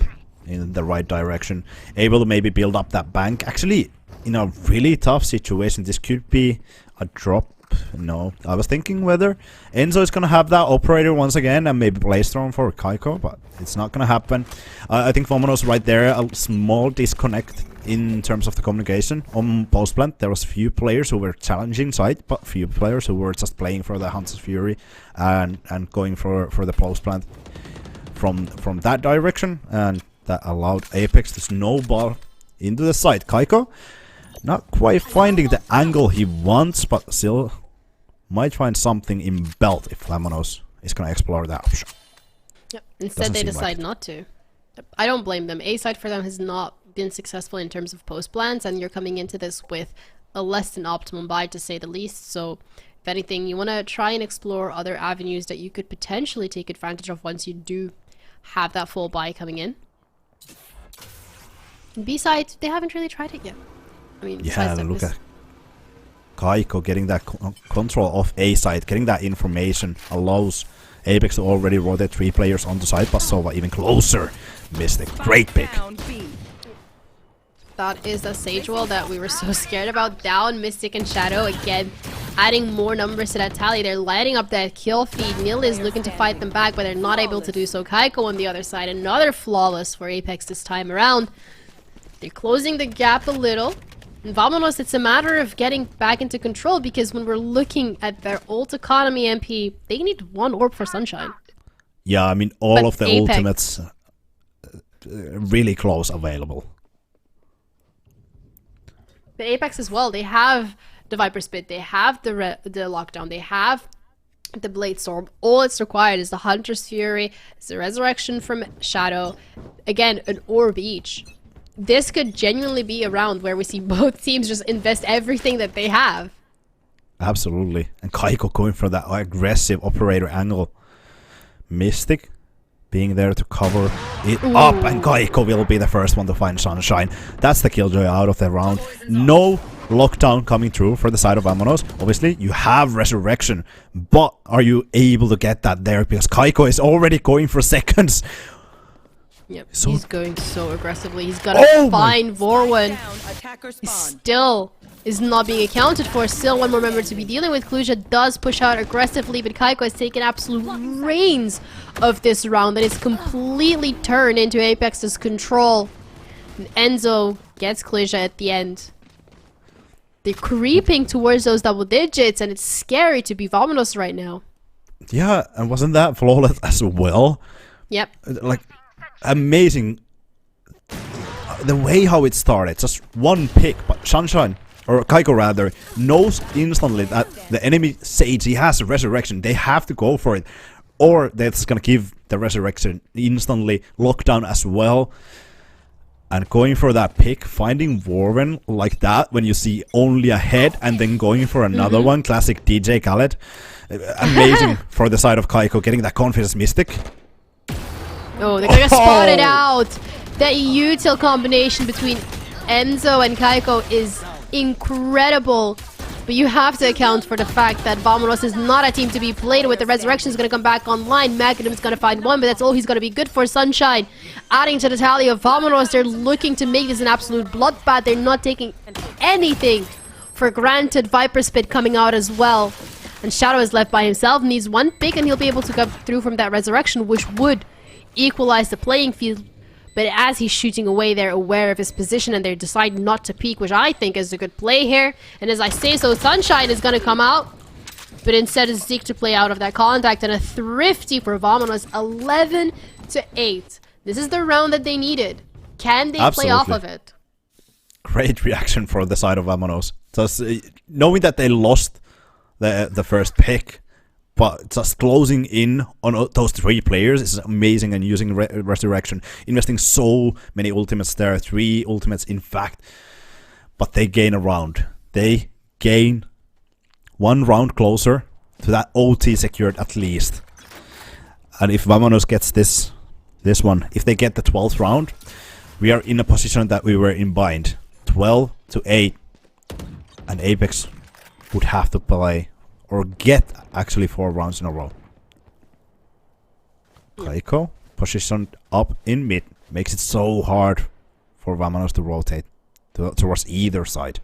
in the right direction. Able to maybe build up that bank. Actually, in a really tough situation, this could be a drop. No, I was thinking whether Enzo is going to have that operator once again and maybe Polaristw for Kaiko, but it's not going to happen. I think VAMONOS right there, a small disconnect in terms of the communication. On post plant, there was few players who were challenging side, but few players who were just playing for the Hunter's Fury and going for the post plant from that direction, and that allowed Apeks to snowball into the side. Kaiko not quite finding the angle he wants, but still might find something in belt if VAMONOS is going to explore that option. Yep. Instead, they decide not to. I don't blame them. A side for them has not been successful in terms of post plans, and you're coming into this with a less than optimum buy, to say the least. So, if anything, you want to try and explore other avenues that you could potentially take advantage of once you do have that full buy coming in. B side, they haven't really tried it yet. I mean, yeah, look at Kaiko getting that control of A side, getting that information allows Apeks to already rotate 3 players on the side, but Sova even closer. Mystic, great pick. That is the Sage wall that we were so scared about. Down, Mystic and Shadow again, adding more numbers to that tally. They're lighting up that kill feed. Nil is looking to fight them back, but they're not able to do so. Kaiko on the other side, another flawless for Apeks this time around. They're closing the gap a little. In VAMONOS, it's a matter of getting back into control, because when we're looking at their ult economy MP, they need 1 orb for Sunshine. Yeah, I mean, all of the ultimates really close available. But Apeks as well, they have the Viper Spit, they have the Lockdown, they have the Blade Storm. All it's required is the Hunter's Fury, it's the Resurrection from Shadow. Again, an orb each. This could genuinely be a round where we see both teams just invest everything that they have. Absolutely. And Kaiko going for that aggressive operator angle. Mystic being there to cover it up, and Kaiko will be the first one to find Sunshine. That's the killjoy out of the round. No lockdown coming through for the side of VAMONOS. Obviously, you have Resurrection, but are you able to get that there? Because Kaiko is already going for seconds. Yep, so he's going so aggressively. He's got to find Warwen. He still is not being accounted for. Still one more member to be dealing with. Kluja does push out aggressively, but Kaiko has taken absolute reins of this round that is completely turned into Apex's control. And Enzo gets Kluja at the end. They're creeping towards those double digits, and it's scary to be VAMONOS right now. Yeah, and wasn't that flawless as well? Yep. Like, amazing the way how it started. Just one pick, but Sunshine, or Kaiko rather, knows instantly that the enemy Sage, he has a Resurrection. They have to go for it, or they're just gonna give the Resurrection instantly. Lockdown as well, and going for that pick, finding Warwen like that when you see only a head, and then going for another one. Classic DJ Khaled. Amazing for the side of Kaiko, getting that confidence. Mystic. Oh, they're gonna spot it out. That util combination between Enzo and Kaiko is incredible. But you have to account for the fact that VAMONOS is not a team to be played with. The Resurrection is gonna come back online. Magnum's gonna find one, but that's all he's gonna be good for. Sunshine adding to the tally of VAMONOS. They're looking to make this an absolute bloodbath. They're not taking anything for granted. Viper Spit coming out as well. And Shadow is left by himself. Needs one pick and he'll be able to come through from that Resurrection, which would equalize the playing field. But as he's shooting away, they're aware of his position and they decide not to peek, which I think is a good play here. And as I say so, Sunshine is going to come out, but instead is Zeke to play out of that contact, and a thrifty for VAMONOS, 11-8. This is the round that they needed. Can they play off of it? Great reaction for the side of VAMONOS. Just knowing that they lost the first pick, but just closing in on those 3 players is amazing, and using Resurrection, investing so many ultimates there, 3 ultimates in fact, but they gain a round. They gain 1 round closer to that OT secured at least. And if VAMONOS gets this one, if they get the 12th round, we are in a position that we were in bind. 12-8, and Apeks would have to play or get actually 4 rounds in a row. Kaiko positioned up in mid makes it so hard for VAMONOS to rotate towards either side.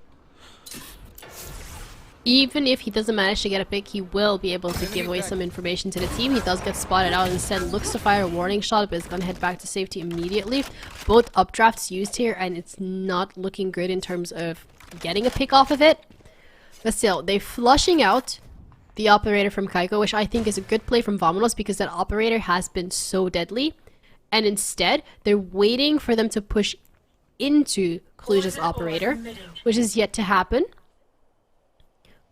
Even if he doesn't manage to get a pick, he will be able to give away some information to the team. He does get spotted out, instead looks to fire a warning shot, but is going to head back to safety immediately. Both updrafts used here, and it's not looking good in terms of getting a pick off of it. But still, they're flushing out the operator from Kaiko, which I think is a good play from VAMONOS because that operator has been so deadly. And instead, they're waiting for them to push into COULDN's operator, which is yet to happen.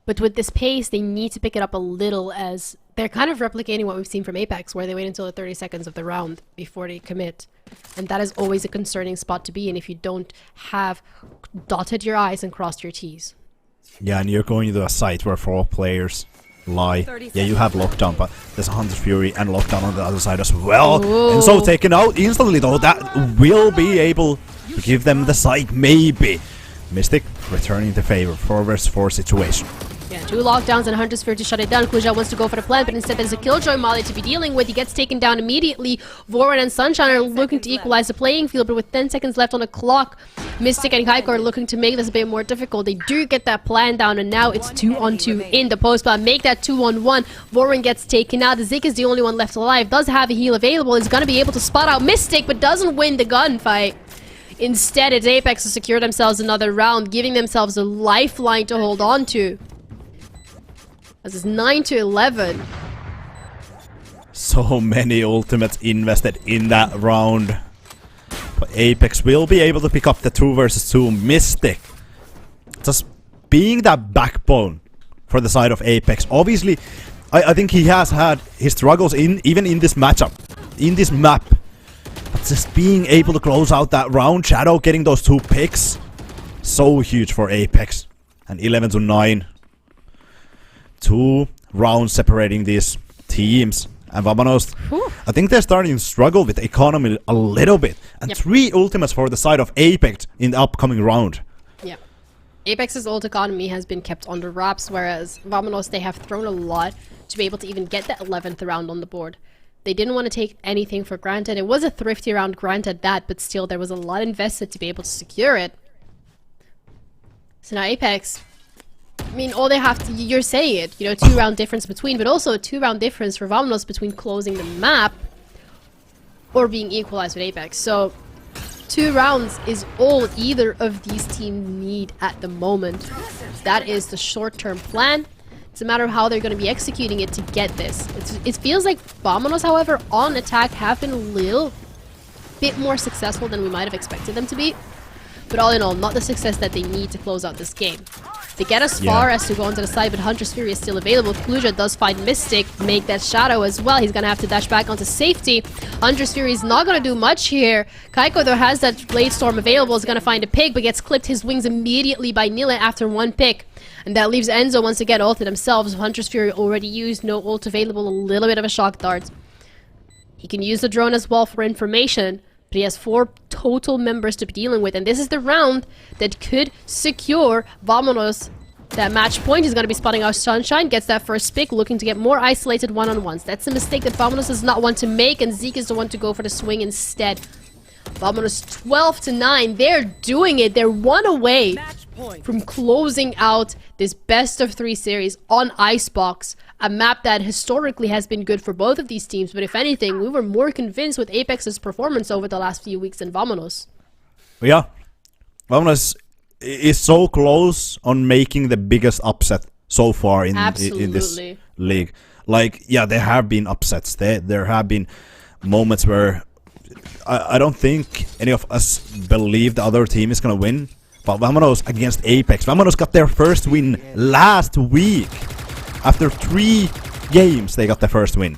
But with this pace, they need to pick it up a little, as they're kind of replicating what we've seen from Apeks, where they wait until the 30 seconds of the round before they commit. And that is always a concerning spot to be in if you don't have dotted your I's and crossed your T's. Yeah, and you're going to a site where 4 players lie. Yeah, you have lockdown, but there's a Hunter's Fury and lockdown on the other side as well. Ooh. And so taken out instantly, though. That will be able to give them the site, maybe. Mystic returning the favor, 4 vs 4 situation. Yeah, 2 lockdowns and Hunter's Fury to shut it down. COULDN wants to go for the plant, but instead there's a Killjoy Molly to be dealing with. He gets taken down immediately. VALORANT and Sunshine are looking to equalize the playing field, but with 10 seconds left on the clock, Mystic and Kaiko are looking to make this a bit more difficult. They do get that plan down, and now it's 2-on-2 in the post plan. Make that 2-on-1. VALORANT gets taken out. Zik is the only one left alive. Does have a heal available. Is going to be able to spot out Mystic, but doesn't win the gunfight. Instead, it's Apeks to secure themselves another round, giving themselves a lifeline to hold on to. This is 9-11. So many ultimates invested in that round. But Apeks will be able to pick up the 2 vs 2 Mystic. Just being that backbone for the side of Apeks. Obviously, I think he has had his struggles even in this matchup, in this map. But just being able to close out that round, Shadow getting those 2 picks, so huge for Apeks. And 11-9. 2 rounds separating these teams. And VAMONOS, I think they're starting to struggle with the economy a little bit. And 3 ultimates for the side of Apeks in the upcoming round. Yeah. Apex's ult economy has been kept under wraps, whereas VAMONOS, they have thrown a lot to be able to even get that 11th round on the board. They didn't want to take anything for granted. It was a thrifty round, granted that, but still there was a lot invested to be able to secure it. So now Apeks, I mean, all they have to, you're saying it, you know, 2 round difference between, but also a 2 round difference for VAMONOS between closing the map or being equalized with Apeks. So 2 rounds is all either of these teams need at the moment. That is the short-term plan. It's a matter of how they're going to be executing it to get this. It feels like VAMONOS, however, on attack have been a little bit more successful than we might have expected them to be. But all in all, not the success that they need to close out this game. They get as far as to go onto the side, but Hunter's Fury is still available. COULDN does find Mystic, make that Shadow as well. He's gonna have to dash back onto safety. Hunter's Fury is not gonna do much here. Kaiko, though, has that Blade Storm available, is gonna find a pick, but gets clipped his wings immediately by Nila after 1 pick. And that leaves Enzo once again all to themselves. Hunter's Fury already used, no ult available, a little bit of a shock dart. He can use the drone as well for information, but he has 4 total members to be dealing with, and this is the round that could secure VAMONOS that match point. He's going to be spotting out Sunshine, gets that first pick, looking to get more isolated one-on-ones. That's a mistake that VAMONOS does not want to make, and Zeke is the one to go for the swing instead. VAMONOS 12-9, they're doing it. They're 1 away from closing out this best of 3 series on Icebox, a map that historically has been good for both of these teams, but if anything, we were more convinced with Apex's performance over the last few weeks than VAMONOS. Yeah, VAMONOS is so close on making the biggest upset so far in this league. Like, yeah, there have been upsets. There have been moments where I don't think any of us believe the other team is gonna win. But VAMONOS against Apeks. VAMONOS got their first win last week after 3 games they got the first win.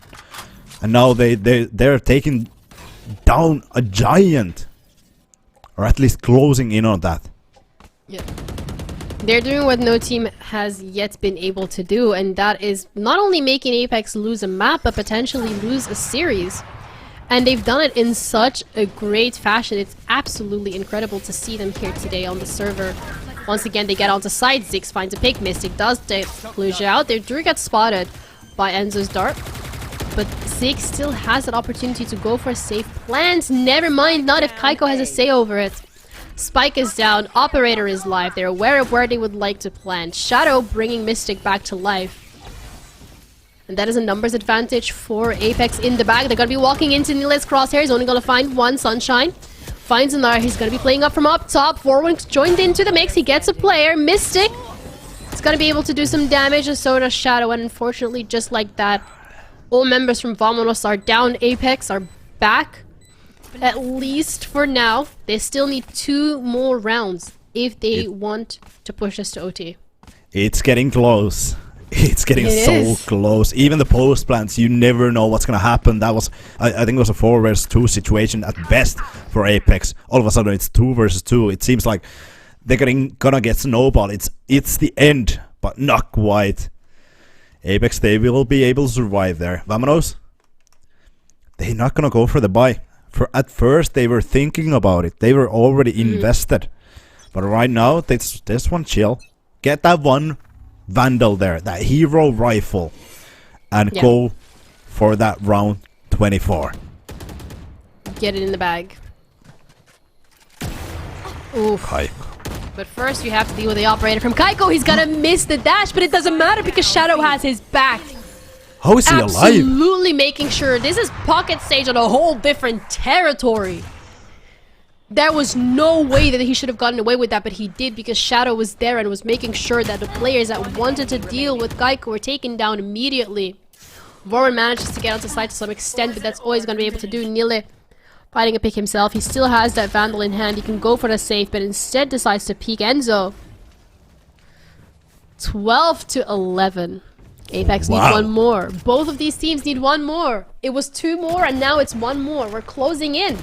And now they're taking down a giant. Or at least closing in on that. Yeah. They're doing what no team has yet been able to do, and that is not only making Apeks lose a map, but potentially lose a series. And they've done it in such a great fashion. It's absolutely incredible to see them here today on the server. Once again, they get onto site. Ziggs finds a pick. Mystic does take Cluj out. Their Druid gets spotted by Enzo's dart. But Ziggs still has that opportunity to go for a safe plant. Never mind, not if Kaiko has a say over it. Spike is down. Operator is live. They're aware of where they would like to plant. Shadow bringing Mystic back to life. And that is a numbers advantage for Apeks in the bag. They're going to be walking into Nilet's crosshair. He's only going to find one. Sunshine finds another. He's going to be playing up from up top. Forward joined into the mix. He gets a player. Mystic is going to be able to do some damage, and so does Shadow. And unfortunately, just like that, all members from VAMONOS are down. Apeks are back, at least for now. They still need 2 more rounds if they want to push us to OT. It's getting close. It's getting so close. Even the post plants, you never know what's gonna happen. That was, I think it was a 4 versus 2 situation at best for Apeks. All of a sudden it's 2 versus 2. It seems like they're gonna get snowball. It's the end, but not quite. Apeks, they will be able to survive there. VAMONOS, they're not gonna go for the buy. At first they were thinking about it. They were already invested. But right now, this one chill. Get that one Vandal there, that hero rifle, and go for that round 24. Get it in the bag. Oof. Kaiko. But first you have to deal with the operator from Kaiko. He's gonna miss the dash, but it doesn't matter because Shadow has his back. How is he alive? Absolutely making sure. This is pocket stage on a whole different territory. There was no way that he should have gotten away with that, but he did because Shadow was there and was making sure that the players that wanted to deal with Kaiko were taken down immediately. Warren manages to get onto site to some extent, but that's all he's going to be able to do. Nile finding a pick himself. He still has that Vandal in hand. He can go for the safe, but instead decides to peek Enzo. 12-11. Apeks need one more. Both of these teams need one more. It was 2 more and now it's 1 more. We're closing in.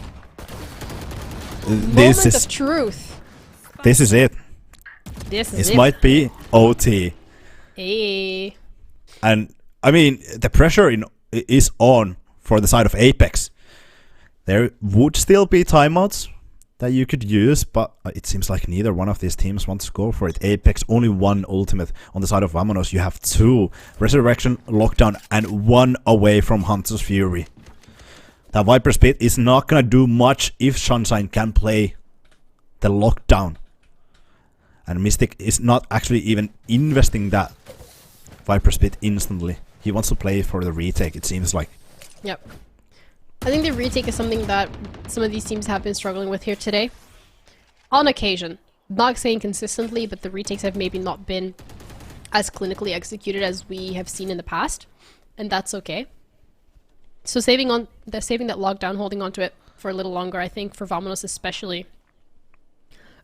Moment of truth. This is it. This might be OT. Hey. And I mean, the pressure is on for the side of Apeks. There would still be timeouts that you could use, but it seems like neither one of these teams wants to go for it. Apeks only 1 ultimate. On the side of VAMONOS, you have 2 Resurrection, Lockdown, and 1 away from Hunter's Fury. That Viper Spit is not gonna do much if Sunshine can play the Lockdown. And Mystic is not actually even investing that Viper Spit instantly. He wants to play for the retake, it seems like. Yep. I think the retake is something that some of these teams have been struggling with here today. On occasion. Not saying consistently, but the retakes have maybe not been as clinically executed as we have seen in the past. And that's okay. So saving that lockdown, holding onto it for a little longer, I think for VAMONOS especially,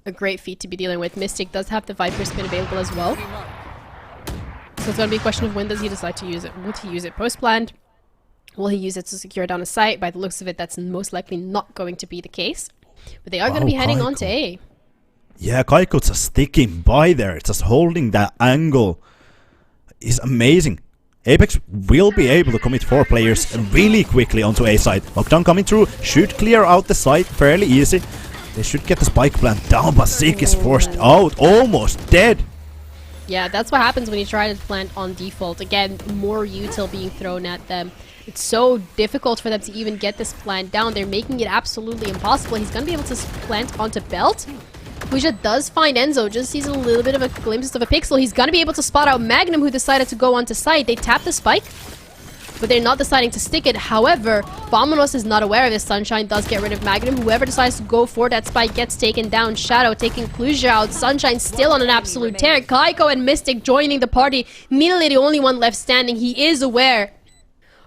a great feat to be dealing with. Mystic does have the Viper Spin available as well. So it's going to be a question of when does he decide to use it. Would he use it post-planned? Will he use it to secure down a site? By the looks of it, that's most likely not going to be the case. But they are going to be heading on to A. Yeah, Kaiko just sticking by there, just holding that angle. Is amazing. Apeks will be able to commit 4 players really quickly onto A side. Lockdown coming through, should clear out the site fairly easy. They should get the spike plant down, but Ziggs is forced out, almost dead. Yeah, that's what happens when you try to plant on default. Again, more util being thrown at them. It's so difficult for them to even get this plant down. They're making it absolutely impossible. He's going to be able to plant onto Belt. Kuja does find Enzo, just sees a little bit of a glimpse of a pixel. He's gonna be able to spot out Magnum, who decided to go onto site. They tap the spike, but they're not deciding to stick it. However, VAMONOS is not aware of this. Sunshine does get rid of Magnum. Whoever decides to go for that spike gets taken down. Shadow taking Cluj out. Sunshine still on an absolute tear. Kaiko and Mystic joining the party. Nearly the only one left standing. He is aware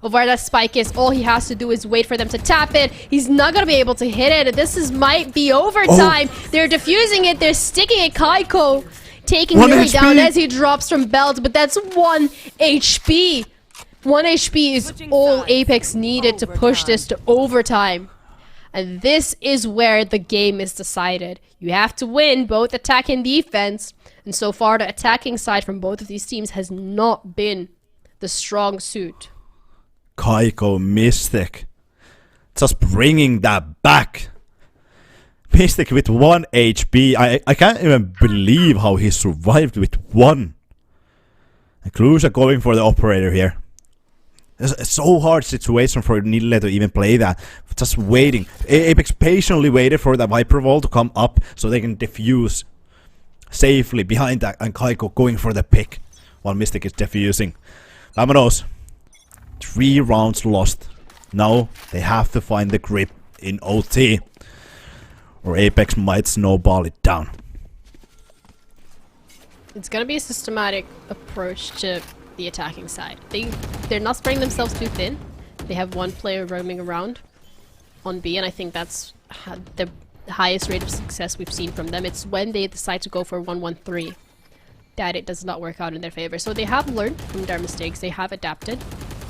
of where that spike is. All he has to do is wait for them to tap it. He's not gonna be able to hit it. This might be overtime. They're defusing it. They're sticking it. Kaiko taking Lily down as he drops from Belt, but that's 1 HP. 1 HP is all Apeks needed to push this to overtime. And this is where the game is decided. You have to win both attack and defense. And so far, the attacking side from both of these teams has not been the strong suit. Kaiko Mystic. Just bringing that back. Mystic with 1 HP. I can't even believe how he survived with 1. And COULDN going for the operator here. It's a so hard situation for Nille to even play that. Just waiting. Apeks patiently waited for the Viper Wall to come up so they can defuse safely behind that. And Kaiko going for the pick while Mystic is defusing. VAMONOS. 3 rounds lost. Now they have to find the grip in OT. Or Apeks might snowball it down. It's gonna be a systematic approach to the attacking side. They're not spreading themselves too thin. They have 1 player roaming around on B, and I think that's the highest rate of success we've seen from them. It's when they decide to go for 1-1-3 that it does not work out in their favor. So they have learned from their mistakes. They have adapted.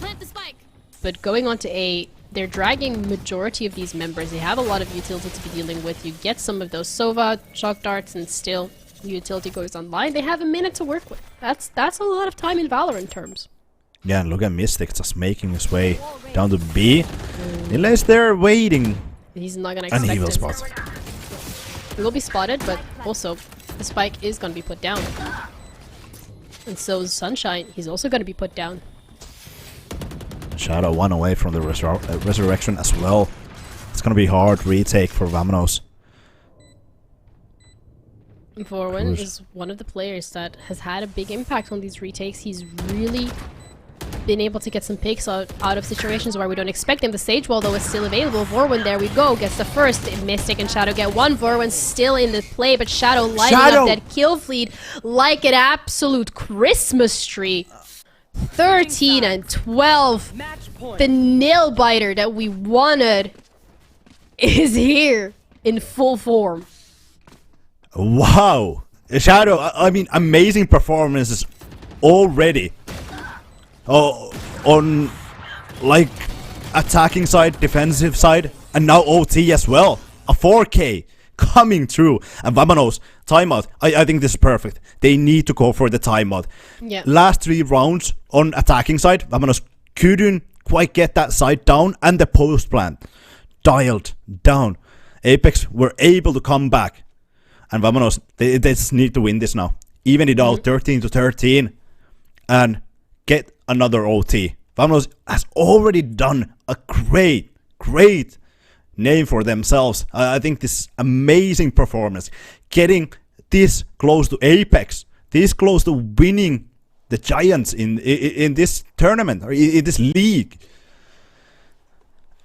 Plant the spike. But going on to A, they're dragging majority of these members. They have a lot of utility to be dealing with. You get some of those Sova, shock darts, and still utility goes online. They have a minute to work with. That's a lot of time in Valorant terms. Yeah, and look at Mystic just making his way down to B. Nille is there waiting. He's not gonna expect And he will it. spot. He will be spotted, but also the spike is gonna be put down. And so is Sunshine. He's also gonna be put down. Shadow 1 away from the resurrection as well. It's gonna be hard retake for VAMONOS. Vorwin is one of the players that has had a big impact on these retakes. He's really been able to get some picks out of situations where we don't expect him. The Sage Wall, though, is still available. Vorwin, there we go, gets the first. Mystic and Shadow get 1. Vorwin still in the play, but Shadow lighting up that kill feed like an absolute Christmas tree. 13 and 12. The nail biter that we wanted is here in full form. Wow! Shadow, I mean, amazing performances already. Oh, on, like, attacking side, defensive side, and now OT as well. A 4K coming through. And VAMONOS, timeout. I think this is perfect. They need to go for the timeout. Yeah. Last 3 rounds on attacking side, VAMONOS couldn't quite get that side down, and the post plant dialed down. Apeks were able to come back. And VAMONOS, they just need to win this now. Even it out 13-13 and get another OT. VAMONOS has already done a great name for themselves. I think this amazing performance, getting this close to Apeks, this close to winning the Giants in this tournament, or in this league.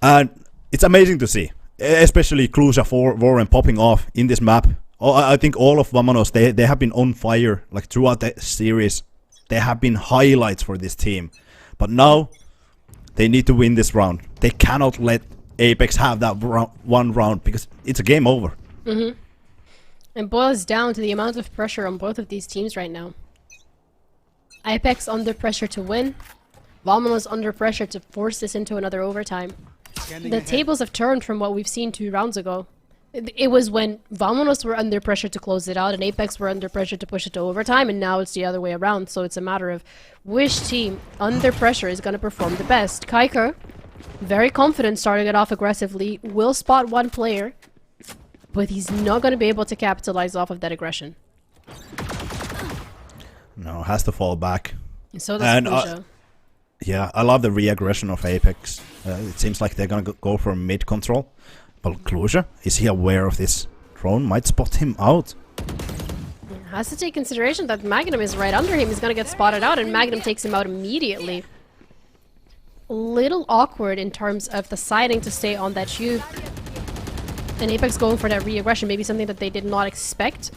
And it's amazing to see, especially COULDN for Warren popping off in this map. I think all of VAMONOS, they have been on fire like throughout the series. They have been highlights for this team. But now, they need to win this round. They cannot let Apeks have that one round because it's a game over. It boils down to the amount of pressure on both of these teams right now. Apeks under pressure to win. VAMONOS under pressure to force this into another overtime. The tables have turned from what we've seen 2 rounds ago. It was when VAMONOS were under pressure to close it out and Apeks were under pressure to push it to overtime, and now it's the other way around. So it's a matter of which team under pressure is going to perform the best. Kaiko, very confident, starting it off aggressively, will spot 1 player, but he's not going to be able to capitalize off of that aggression. No, has to fall back. And so does COULDN. Yeah, I love the re-aggression of Apeks. It seems like they're going to go for mid control. But COULDN, is he aware of this? Drone might spot him out. Has to take consideration that Magnum is right under him. He's gonna get spotted out, and Magnum takes him out immediately. A little awkward in terms of the siding to stay on that tube. And Apeks going for that re-aggression, maybe something that they did not expect.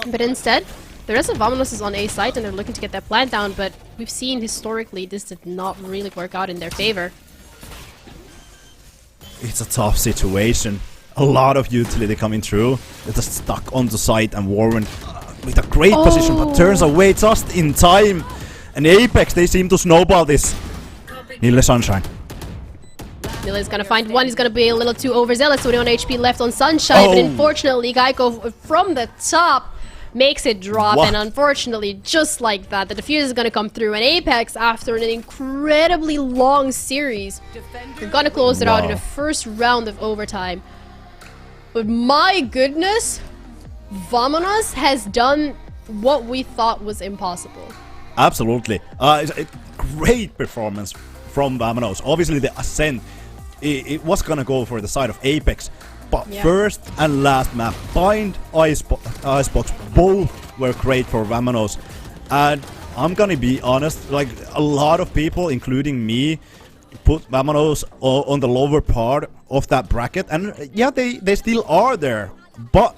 But instead, the rest of VAMONOS is on A site and they're looking to get that plant down, but we've seen historically this did not really work out in their favor. It's a tough situation. A lot of utility coming through. It's just stuck on the site, and Warren with a great position, but turns away just in time. And Apeks, they seem to snowball this. Nille Sunshine. Nille's gonna find one. He's gonna be a little too overzealous. 21 HP left on Sunshine, but unfortunately, Geico from the top makes it drop, and unfortunately, just like that, the defuse is gonna come through, and Apeks, after an incredibly long series, they're gonna close it out in the first round of overtime. But my goodness, VAMONOS has done what we thought was impossible. Absolutely. It's a great performance from VAMONOS. Obviously, the ascent, it was gonna go for the side of Apeks. But first and last map, Bind, Icebox, both were great for VAMONOS. And I'm gonna be honest, like a lot of people, including me, put VAMONOS on the lower part of that bracket. And yeah, they still are there. But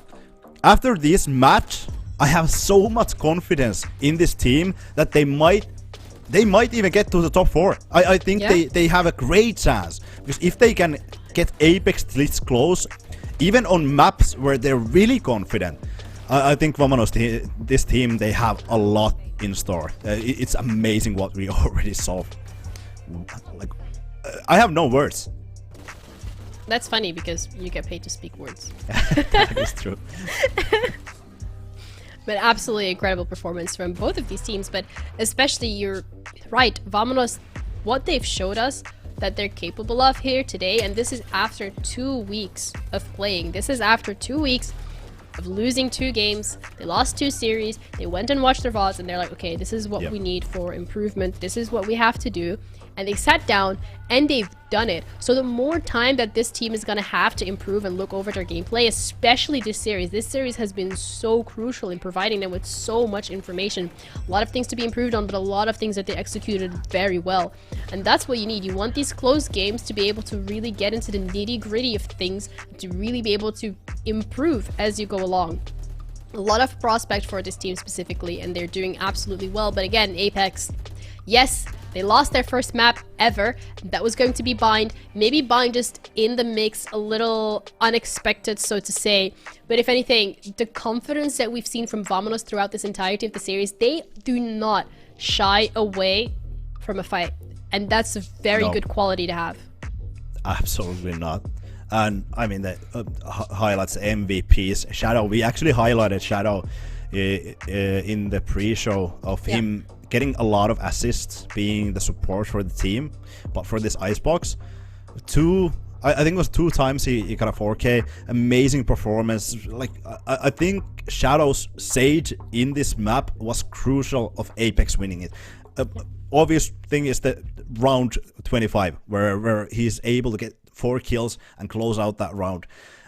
after this match, I have so much confidence in this team that they might even get to the top 4. I think they have a great chance. Because if they can get Apeks this close, even on maps where they're really confident, I think VAMONOS, this team, they have a lot in store. It's amazing what we already saw. Like, I have no words. That's funny because you get paid to speak words. That is true. But absolutely incredible performance from both of these teams. But especially, you're right, VAMONOS, what they've showed us that they're capable of here today, and this is after 2 weeks of playing. This is after 2 weeks of losing 2 games. They lost 2 series. They went and watched their VODs, and they're like, okay, this is what we need for improvement. This is what we have to do. And they sat down and they've done it. So the more time that this team is going to have to improve and look over their gameplay, especially this series has been so crucial in providing them with so much information. A lot of things to be improved on, but a lot of things that they executed very well. And that's what you need. You want these close games to be able to really get into the nitty-gritty of things, to really be able to improve as you go along. A lot of prospect for this team specifically, and they're doing absolutely well. But again, Apeks, yes, they lost their first map ever. That was going to be Bind. Maybe Bind just in the mix, a little unexpected, so to say. But if anything, the confidence that we've seen from VAMONOS throughout this entirety of the series, they do not shy away from a fight. And that's a very good quality to have. Absolutely not. And I mean, that highlights MVPs. Shadow, we actually highlighted Shadow in the pre-show of him getting a lot of assists, being the support for the team. But for this Icebox, I think it was 2 times he got a 4K. Amazing performance. Like, I think Shadow's Sage in this map was crucial of Apeks winning it. Obvious thing is the round 25, where he's able to get 4 kills and close out that round.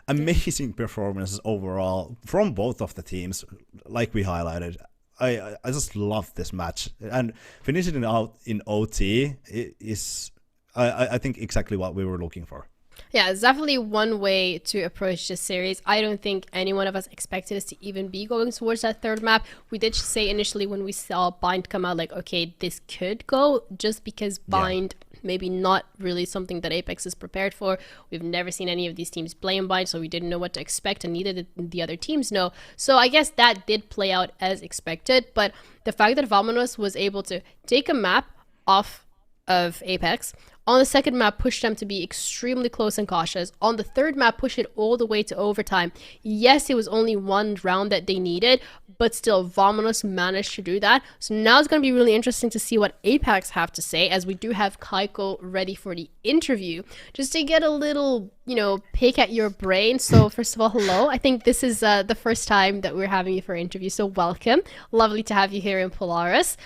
Amazing performances overall from both of the teams, like we highlighted. I just love this match, and finishing it out in OT is, I think, exactly what we were looking for. Yeah, it's definitely one way to approach this series. I don't think any one of us expected us to even be going towards that 3rd map. We did say initially when we saw Bind come out, like, okay, this could go, just because Bind maybe not really something that Apeks is prepared for. We've never seen any of these teams play in Bind, so we didn't know what to expect, and neither did the other teams know. So I guess that did play out as expected, but the fact that VAMONOS was able to take a map off of Apeks, on the 2nd map push them to be extremely close and cautious, on the 3rd map push it all the way to overtime. Yes, it was only 1 round that they needed, but still VAMONOS managed to do that. So now it's going to be really interesting to see what Apeks have to say, as we do have Kaiko ready for the interview, just to get a little, you know, pick at your brain. So first of all, hello. I think this is the first time that we're having you for an interview, so welcome. Lovely to have you here in Polaris.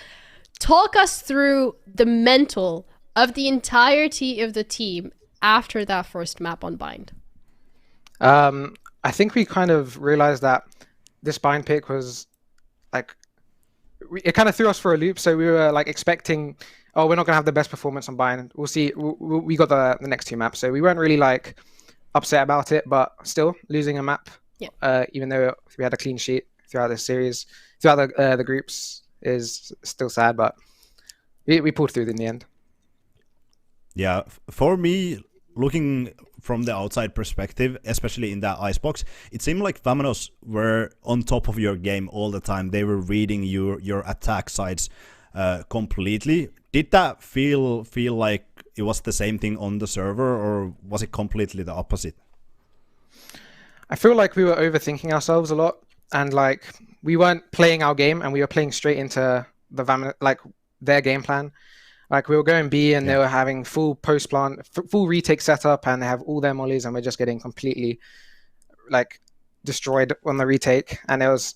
Talk us through the mental of the entirety of the team after that first map on Bind. I think we kind of realized that this Bind pick was like, it kind of threw us for a loop. So we were like expecting, oh, we're not gonna have the best performance on Bind. We'll see. We got the next 2 maps, so we weren't really like upset about it. But still, losing a map, even though we had a clean sheet throughout the series, throughout the groups, is still sad. But we pulled through in the end. Yeah, for me, looking from the outside perspective, especially in that Icebox, it seemed like VAMONOS were on top of your game all the time. They were reading your attack sides completely. Did that feel like it was the same thing on the server, or was it completely the opposite? I feel like we were overthinking ourselves a lot, and like we weren't playing our game, and we were playing straight into the VAMONOS, like their game plan. Like we were going B, and they were having full post plant, full retake setup, and they have all their mollies, and we're just getting completely like destroyed on the retake. And it was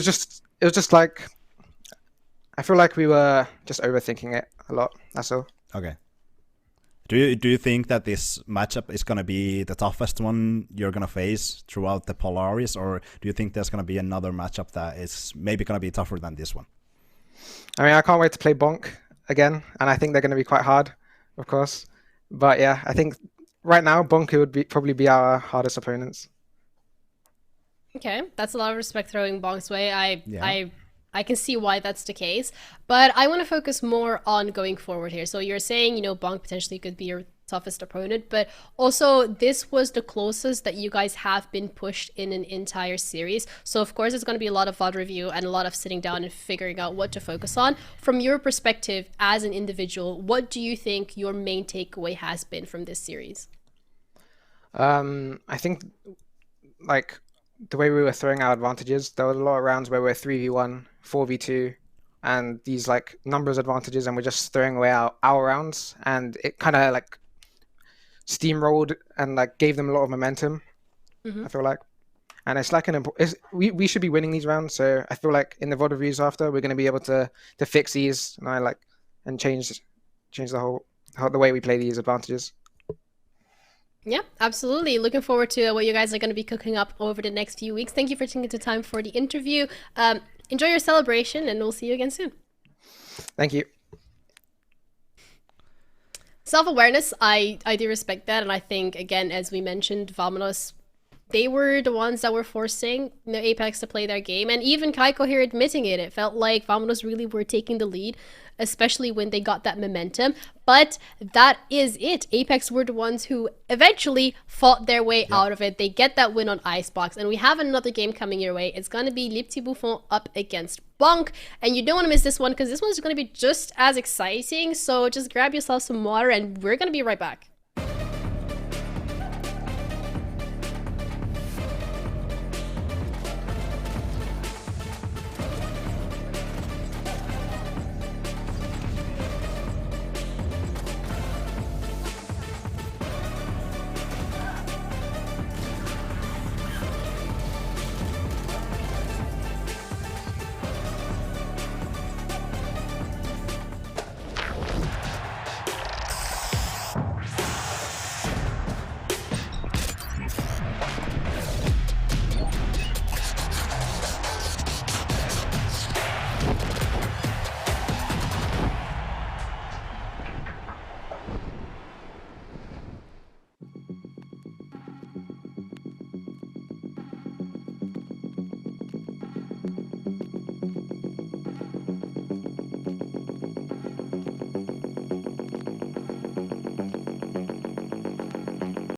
just like, I feel like we were just overthinking it a lot. That's all. Okay. Do you think that this matchup is gonna be the toughest one you're gonna face throughout the Polaris, or do you think there's gonna be another matchup that is maybe gonna be tougher than this one? I mean, I can't wait to play Bonk again, and I think they're gonna be quite hard, of course. But yeah, I think right now Bonk would probably be our hardest opponents. Okay, that's a lot of respect throwing Bonk's way. I can see why that's the case, but I want to focus more on going forward here. So you're saying, you know, Bonk potentially could be your toughest opponent, but also this was the closest that you guys have been pushed in an entire series. So of course, it's going to be a lot of VOD review and a lot of sitting down and figuring out what to focus on. From your perspective as an individual, what do you think your main takeaway has been from this series? I think like the way we were throwing our advantages, there were a lot of rounds where we're 3v1, 4v2, and these like numbers advantages, and we're just throwing away our rounds, and it kind of like steamrolled and like gave them a lot of momentum. I feel like, and it's like we should be winning these rounds. So I feel like in the VOD reviews after, we're going to be able to fix these and change the way we play these advantages. Yeah, absolutely. Looking forward to what you guys are going to be cooking up over the next few weeks. Thank you for taking the time for the interview. Enjoy your celebration, and we'll see you again soon. Thank you. Self-awareness, I do respect that. And I think, again, as we mentioned, VAMONOS, they were the ones that were forcing Apeks to play their game. And even Kaiko here admitting it. It felt like VAMONOS really were taking the lead, especially when they got that momentum. But that is it. Apeks were the ones who eventually fought their way out of it. They get that win on Icebox. And we have another game coming your way. It's going to be Lipti Buffon up against Bonk. And you don't want to miss this one, because this one's going to be just as exciting. So just grab yourself some water, and we're going to be right back.